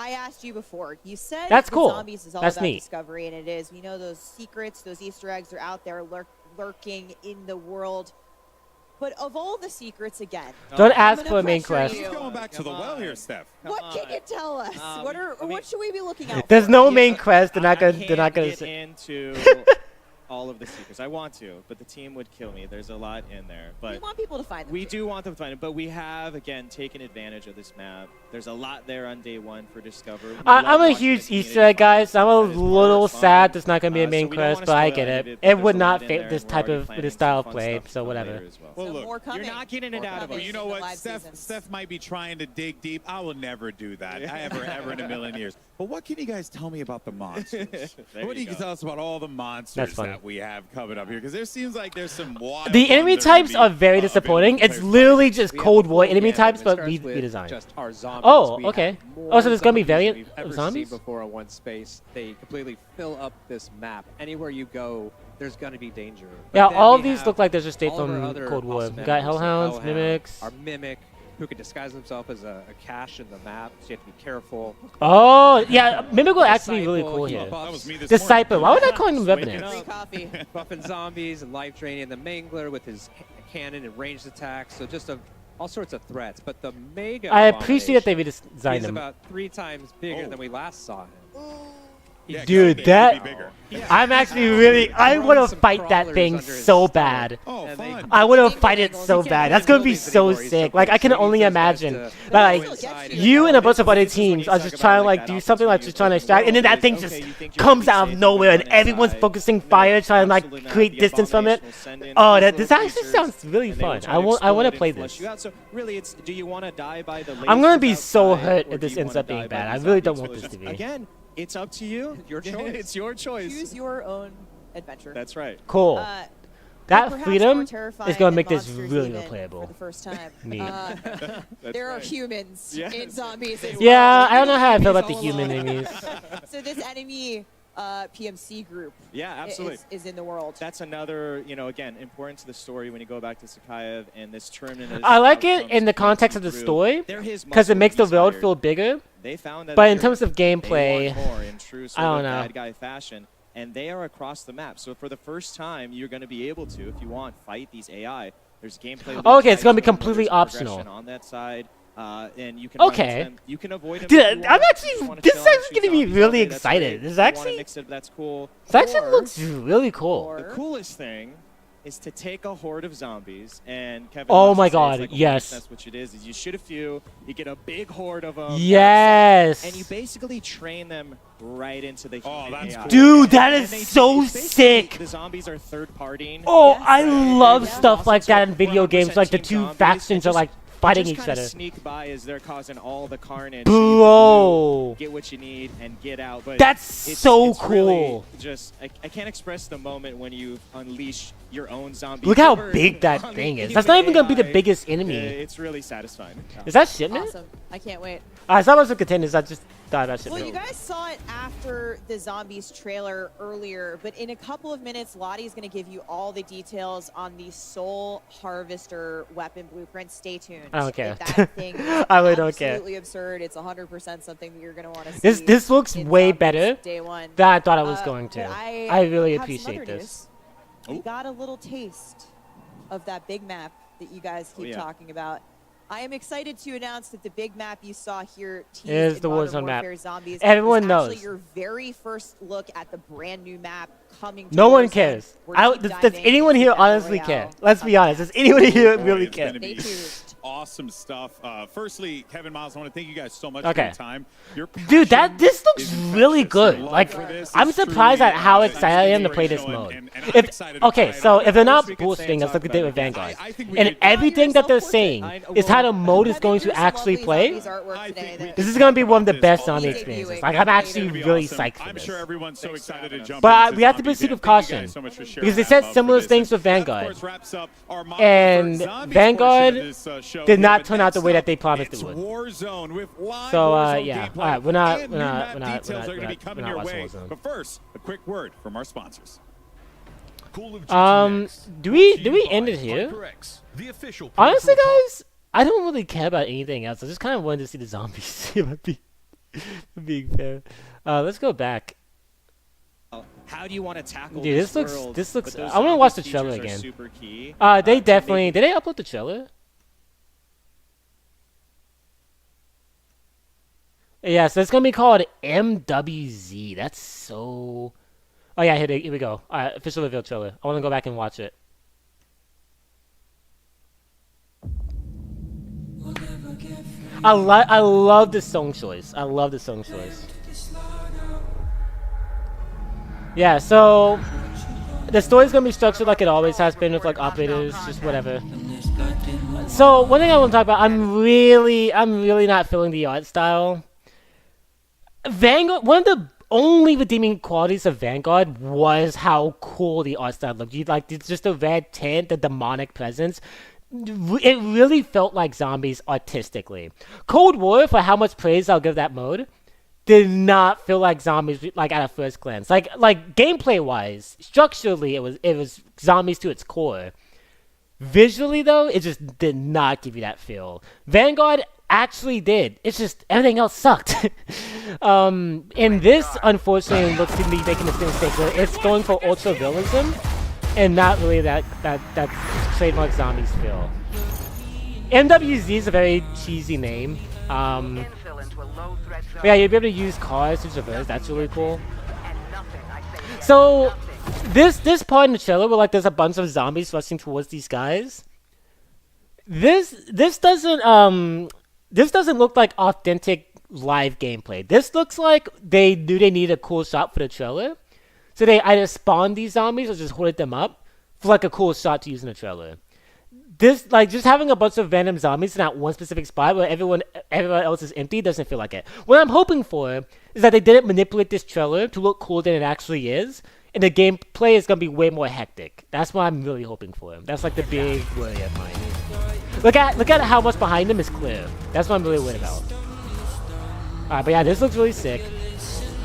I asked you before. You said that's cool. Zombies is all that's about neat. discovery, and it is. We know those secrets, those Easter eggs are out there lurking in the world. But of all the secrets, again, don't ask for a main quest. He's going back to the well here, Steph. What can you tell us? What should we be looking out for? There's no main quest. They're not gonna get into all of the secrets. I want to, but the team would kill me. There's a lot in there. But we want people to find them. We do want them to find it, but we have, again, taken advantage of this map. There's a lot there on day 1 for Discover. I'm a huge Easter egg guy, so I'm a little sad there's not going to be a main quest, but I get it. It would not fit this style of play, so whatever. Well, look, you're not getting it out of us. You know what? Steph might be trying to dig deep. I will never do that. Ever in a million years. But what can you guys tell me about the monsters? What do you tell us about all the monsters that we have coming up here? Because there seems like there's some wild. The enemy types are very disappointing. It's literally just Cold War enemy types, but redesigned. Oh, okay. Oh, so there's gonna be variant of zombies? Before on one space, they completely fill up this map. Anywhere you go, there's gonna be danger. Yeah, all of these look like they're just straight from Cold War. We got Hellhounds, Mimics. Our Mimic, who can disguise himself as a cache in the map, so you have to be careful. Oh, yeah, Mimic will actually be really cool here. Disciple. Why would I call him Revenant? Buffing zombies and life draining the Mangler with his cannon and ranged attacks. So just all sorts of threats. But the Mega I appreciate that they redesigned is him. about 3 times bigger than we last saw him. Yeah, dude, I'm actually really. I want to fight that thing so bad. Oh, fun. I want to fight it so bad. That's gonna be so sick. Like I can only imagine. Like you and a bunch of other teams are just trying to like do something like just trying to extract, and then that thing just comes out of nowhere, and everyone's focusing fire, trying to like create distance from it. Oh, this actually sounds really fun. I want to play this. I'm gonna be so hurt if this ends up being bad. I really don't want this to be. Again, it's up to you. Your choice. It's your choice. Choose your own adventure. That's right. Cool. That freedom is going to make this really playable. For the first time. Neat. There are humans in zombies as well. Yeah, I don't know how I feel about the human enemies. So this enemy PMC group is in the world. That's another, again, important to the story when you go back to Sakayev and this tournament. I like it in the context of the story because it makes the world feel bigger. They found that but in terms of gameplay, more in true I don't know. bad guy fashion, and they are across the map. So for the first time, you're going to be able to, if you want, fight these AI. There's gameplay. Okay, it's going to be completely optional on that side. And you can you can avoid them. Dude, I'm actually. This is actually getting me really excited. This actually. That's cool. This actually looks really cool. The coolest thing is to take a horde of zombies, and Kevin. Oh loves to my say God, it's like a yes. hornet's nest, which it is you shoot a few, you get a big horde of them. Yes. And you basically train them right into the human that's AI. cool. Dude, that is And so it's basically sick. The zombies are third-partying. Oh, I love Yeah. stuff like that in So video 100% games. Like the team two zombies, factions and are like just fighting just each kinda other. sneak by as they're causing all the carnage. Bro. So you can loot, get what you need and get out. But That's it's so it's really cool. just I can't express the moment when you unleash your own zombie. Look how horde big that on the thing is. That's not even human gonna be the AI. biggest enemy. It's really satisfying. Is that shipment? Awesome. I can't wait. I thought it was a contenders. I just thought about Well, shipment. you guys saw it after the Zombies trailer earlier, but in a couple of minutes, Lottie's going to give you all the details on the Soul Harvester weapon blueprint. Stay tuned. I don't care. That thing is I really don't care. absolutely absurd. It's 100% something that you're going to want to see. This looks in way Zombies better Day one. than I thought it was going But to. I really have some appreciate other this. news. We got a little taste of that big map that you guys keep yeah. talking about. I am excited to announce that the big map you saw here teased Is in the Modern Warzone map. Warfare Zombies Everyone was actually knows. your very first look at the brand new map coming to No one Warzone. cares. We're deep Does diving anyone into here Battle honestly Royale. care? Let's be honest. Does anyone here Boy, really it's care? gonna be awesome stuff. Firstly, Kevin Miles, I want to thank you guys so much Okay. for your time. Your Dude, passion this looks is really infectious. good. Your love Like, for this I'm is surprised truly, at how it's excited I am to play this inspirational, mode. and I'm If excited to okay, try it so out. if they're not we could stay and bullshitting us talk like they did about with it. Vanguard, I think we and did. everything that they're saying is how the mode is going to There's some actually lovely play, Zombies artwork today that- this is going to be one of the best Awesome. zombie experiences. Like, I'm actually It'll be really awesome. psyched for I'm this. sure everyone's so excited to jump But into we have to Zombies proceed Day. with Thank you caution guys so much for sharing because they that said love for similar this. things with That, of Vanguard, course, wraps up our Modern and Warfare Zombies Vanguard portion of this, show did here. not But turn out the next way that up, they promised it's it would. Warzone with live So Warzone yeah, gameplay all right, we're not and new map details are we're going to be not coming your watching way. Warzone. But first, a quick word from our sponsors. Call of Duty next. Do we Brought to end you it by here? HyperX, the official Honestly, peripheral guys, I don't really care about anything else. I just kind of wanted to see the zombies. If I'm being fair. Let's go back. How do you want to tackle Dude, this looks. world? This looks. But those I want to zombie watch the features trailer are again. super key, They to definitely. make Did they upload the trailer? Yeah, so it's gonna be called MWZ. That's so. Oh yeah, here we go. Official reveal trailer. I want to go back and watch it. I love the song choice. I love the song choice. Yeah, so the story's gonna be structured like it always has been with like operators, just whatever. So one thing I want to talk about, I'm really not feeling the art style. Vanguard, one of the only redeeming qualities of Vanguard was how cool the art style looked. You like it's just a red tint, the demonic presence. It really felt like zombies artistically. Cold War, for how much praise I'll give that mode, did not feel like zombies like at a first glance. Like gameplay wise, structurally it was zombies to its core. Visually though, it just did not give you that feel. Vanguard actually did. It's just everything else sucked. And this unfortunately looks to be making the same mistake where it's going for ultra realism and not really that trademark zombies feel. MWZ is a very cheesy name. But yeah, you'll be able to use cars to traverse. That's really cool. So this part in the trailer where like there's a bunch of zombies rushing towards these guys. This doesn't look like authentic live gameplay. This looks like they knew they needed a cool shot for the trailer, so they either spawned these zombies or just hoarded them up for like a cool shot to use in the trailer. This, like, just having a bunch of random zombies in that one specific spot where everyone else is empty doesn't feel like it. What I'm hoping for is that they didn't manipulate this trailer to look cooler than it actually is, and the gameplay is gonna be way more hectic. That's what I'm really hoping for. That's like the big worry of mine. Look at how much behind them is clear. That's what I'm really worried about. Alright, but yeah, this looks really sick.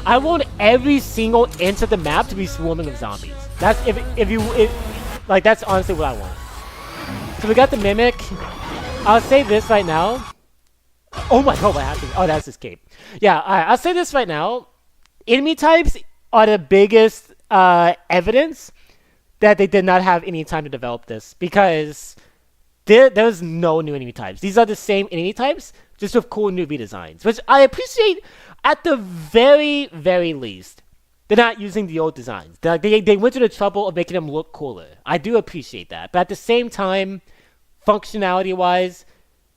I want every single inch of the map to be swarming with zombies. That's that's honestly what I want. So we got the Mimic. I'll say this right now. Oh my god, what happened? Oh, that's his cape. Yeah, alright, I'll say this right now. Enemy types are the biggest evidence that they did not have any time to develop this, because there was no new enemy types. These are the same enemy types, just with cool new redesigns, which I appreciate at the very, very least. they're not using the old designs. They went to the trouble of making them look cooler. I do appreciate that. But at the same time, functionality-wise,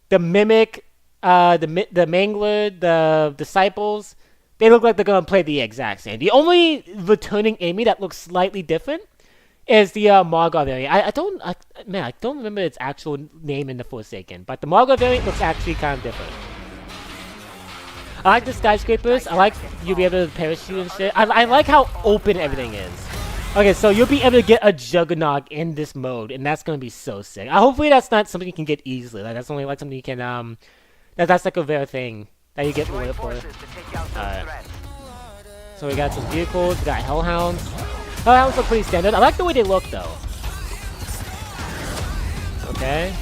the Mimic, the Mangler, the Disciples, they look like they're going to play the exact same. The only returning enemy that looks slightly different is the Margar variant. I don't remember its actual name in the Forsaken, but the Margar variant looks actually kind of different. I like the skyscrapers. I like you'll be able to parachute and shit. I like how open everything is. Okay, so you'll be able to get a Juggernaut in this mode, and that's gonna be so sick. Hopefully that's not something you can get easily. Like that's only like something you can that's like a rare thing that you get rewarded for. Alright. So we got some vehicles. We got Hellhounds. Hellhounds look pretty standard. I like the way they look though. Okay.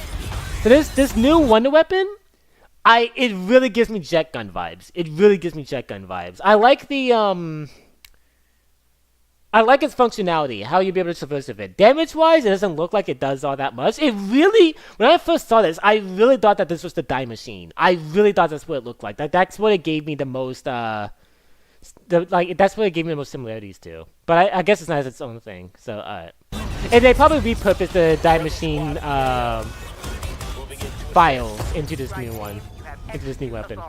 So this new Wonder Weapon. It really gives me jet gun vibes. It really gives me jet gun vibes. I like the I like its functionality, how you'll be able to traverse with it. Damage-wise, it doesn't look like it does all that much. It really, when I first saw this, I really thought that this was the Die Machine. I really thought that's what it looked like. That's what it gave me the most, that's what it gave me the most similarities to. But I guess it's not its own thing, so, alright. And they probably repurposed the Die Machine, files into this new one. Into this new weapon.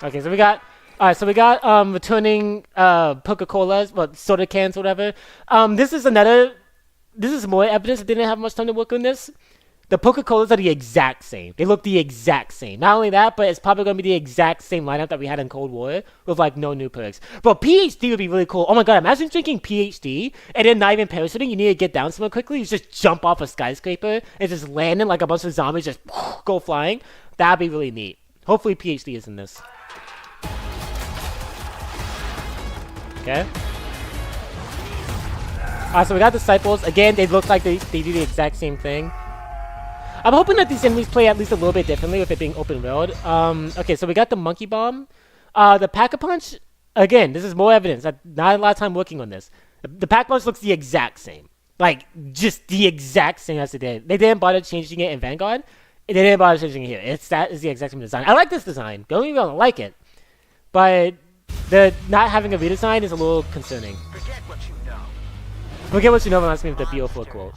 Okay, so we got returning Coca-Colas, soda cans, whatever. This is more evidence that they didn't have much time to work on this. The Coca-Colas are the exact same. They look the exact same. Not only that, but it's probably going to be the exact same lineup that we had in Cold War with like no new perks. But PhD would be really cool. Oh my god, imagine drinking PhD and then not even parachuting. You need to get down somewhere quickly. You just jump off a skyscraper and just land in like a bunch of zombies just go flying. That'd be really neat. Hopefully PhD is in this. Okay. So we got Disciples. Again, they look like they do the exact same thing. I'm hoping that these enemies play at least a little bit differently with it being open world. Okay, so we got the Monkey Bomb. The Pack-a-Punch, again, this is more evidence. Not a lot of time working on this. The Pack-a-Punch looks the exact same. Like, just the exact same as it did. They didn't bother changing it in Vanguard. They didn't bother changing it here. That is the exact same design. I like this design. Don't get me wrong, I like it. But the not having a redesign is a little concerning. Forget what you know reminds me of the BO4 quote.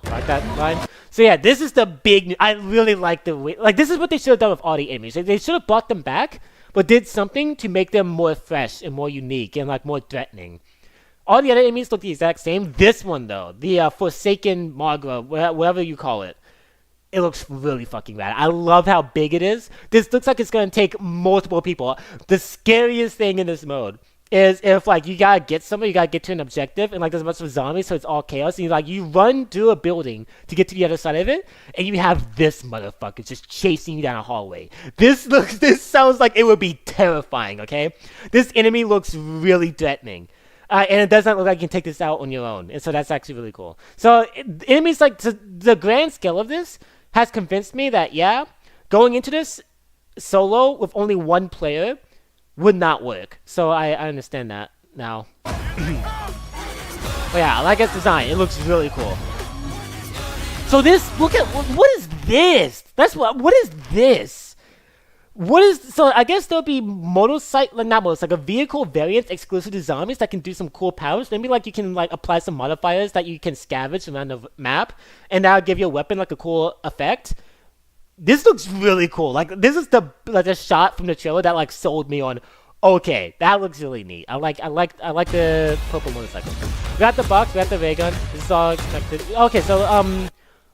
Like that line? So yeah, this is the big... I really like the way... Like, this is what they should have done with all the enemies. They should have brought them back, but did something to make them more fresh and more unique and, like, more threatening. All the other enemies look the exact same. This one, though, the Forsaken Magra, whatever you call it, it looks really fucking bad. I love how big it is. This looks like it's going to take multiple people. The scariest thing in this mode is if, like, you gotta get somewhere, you gotta get to an objective, and, like, there's a bunch of zombies, so it's all chaos, and you run through a building to get to the other side of it, and you have this motherfucker just chasing you down a hallway. This sounds like it would be terrifying, okay? This enemy looks really threatening. And it doesn't look like you can take this out on your own, and so that's actually really cool. So, enemies, like, the grand scale of this has convinced me that, yeah, going into this solo with only one player would not work. So I understand that now. But yeah, I like its design. It looks really cool. So this, look at, what is this? What is this? So I guess there'll be like a vehicle variant exclusive to zombies that can do some cool powers. Maybe like you can like apply some modifiers that you can scavenge around the map, and that'll give your weapon like a cool effect. This looks really cool. Like, this is the shot from the trailer that like sold me on. Okay, that looks really neat. I like the purple motorcycle. We got the box. We got the ray gun. This is all connected. Okay, so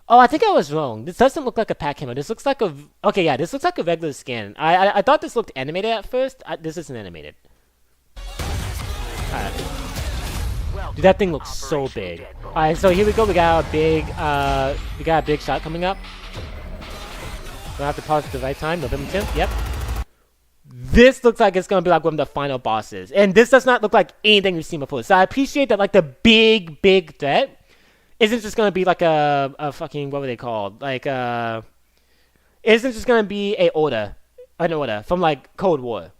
oh, I think I was wrong. This doesn't look like a pack hammer. This looks like a... Okay, yeah, this looks like a regular skin. I thought this looked animated at first. This isn't animated. Alright. Dude, that thing looks so big. Alright, so here we go. We got a big shot coming up. We'll have to pause at the right time. November 10th. Yep. This looks like it's going to be like one of the final bosses. And this does not look like anything we've seen before. So I appreciate that like the big threat isn't just going to be like a fucking, what were they called? Like, isn't just going to be an order from like Cold War.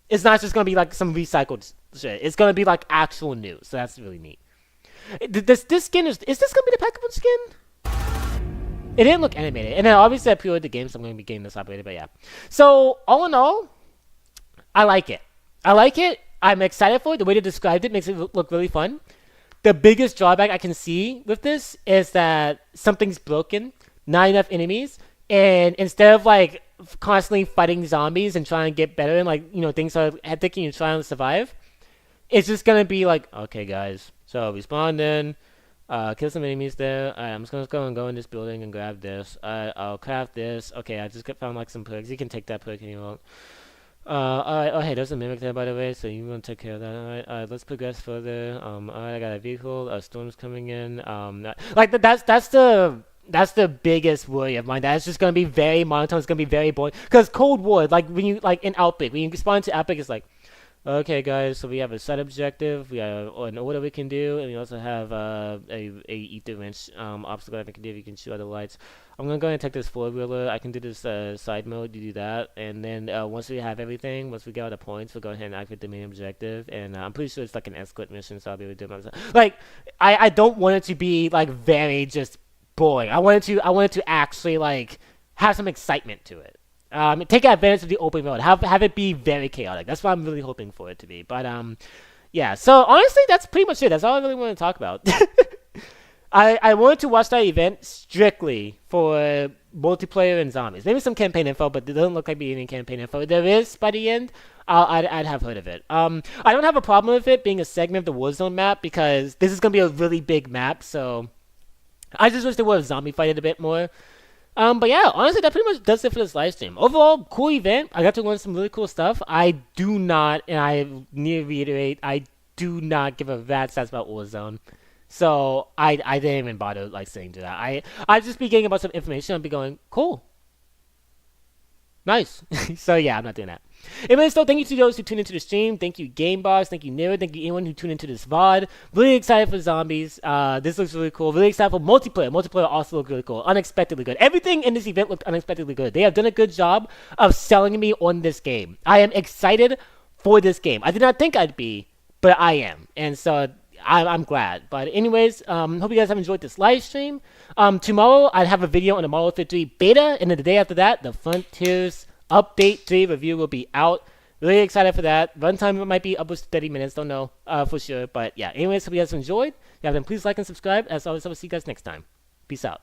It's not just going to be like some recycled shit. It's going to be like actual new. So that's really neat. This skin is this going to be the Pac-Man skin? It didn't look animated. And then obviously I pre-ordered the game, so I'm going to be getting this operated, but yeah. So, all in all, I like it. I like it. I'm excited for it. The way they described it makes it look really fun. The biggest drawback I can see with this is that something's broken, not enough enemies, and instead of like constantly fighting zombies and trying to get better and like, you know, things are hectic and you're trying to survive, it's just gonna be like, okay guys, so we spawned in, kill some enemies there. Alright, I'm just gonna go in this building and grab this. I'll craft this. Okay, I just found like some perks. You can take that perk and you won't. Alright, oh hey, there's a mimic there by the way, so you want to take care of that. Alright, let's progress further. Alright, I got a vehicle, a storm's coming in. That's the biggest worry of mine. That's just gonna be very monotone, it's gonna be very boring. Because Cold War, like when you like in Outbreak, when you spawn into Outbreak, it's like, okay guys, so we have a side objective, we have an order we can do, and we also have a ether wrench obstacle that we can do. You can shoot other lights. I'm gonna go ahead and take this 4-wheeler. I can do this side mode to do that, and then once we have everything, once we get all the points, we'll go ahead and activate the main objective. And I'm pretty sure it's like an escort mission, so I'll be able to do it myself. Like, I don't want it to be like very just boring. I want it to actually like have some excitement to it. Take advantage of the open world. Have it be very chaotic. That's what I'm really hoping for it to be. But yeah. So honestly, that's pretty much it. That's all I really want to talk about. I wanted to watch that event strictly for multiplayer and zombies. Maybe some campaign info, but there doesn't look like be any campaign info. There is by the end. I'd have heard of it. I don't have a problem with it being a segment of the Warzone map because this is gonna be a really big map. So I just wish they would have zombie fighted a bit more. But yeah, honestly, that pretty much does it for this live stream. Overall, cool event. I got to learn some really cool stuff. I do not, and I need to reiterate, I do not give a rat's ass about Warzone. So I didn't even bother like saying to that. I just be getting a bunch of information and be going, cool. Nice. So yeah, I'm not doing that. Anyways, though, thank you to those who tuned into the stream. Thank you, Game Boss. Thank you, Nero. Thank you, anyone who tuned into this VOD. Really excited for zombies. This looks really cool. Really excited for multiplayer. Multiplayer also looked really cool. Unexpectedly good. Everything in this event looked unexpectedly good. They have done a good job of selling me on this game. I am excited for this game. I did not think I'd be, but I am. And so I'm glad. But anyways, hope you guys have enjoyed this live stream. Tomorrow, I'd have a video on the Model 3 beta. And then the day after that, the Frontiers Update 3 review will be out. Really excited for that. Runtime might be upwards to 30 minutes. Don't know for sure. But yeah, anyways, hope you guys enjoyed. Yeah, then please like and subscribe. As always, I will see you guys next time. Peace out.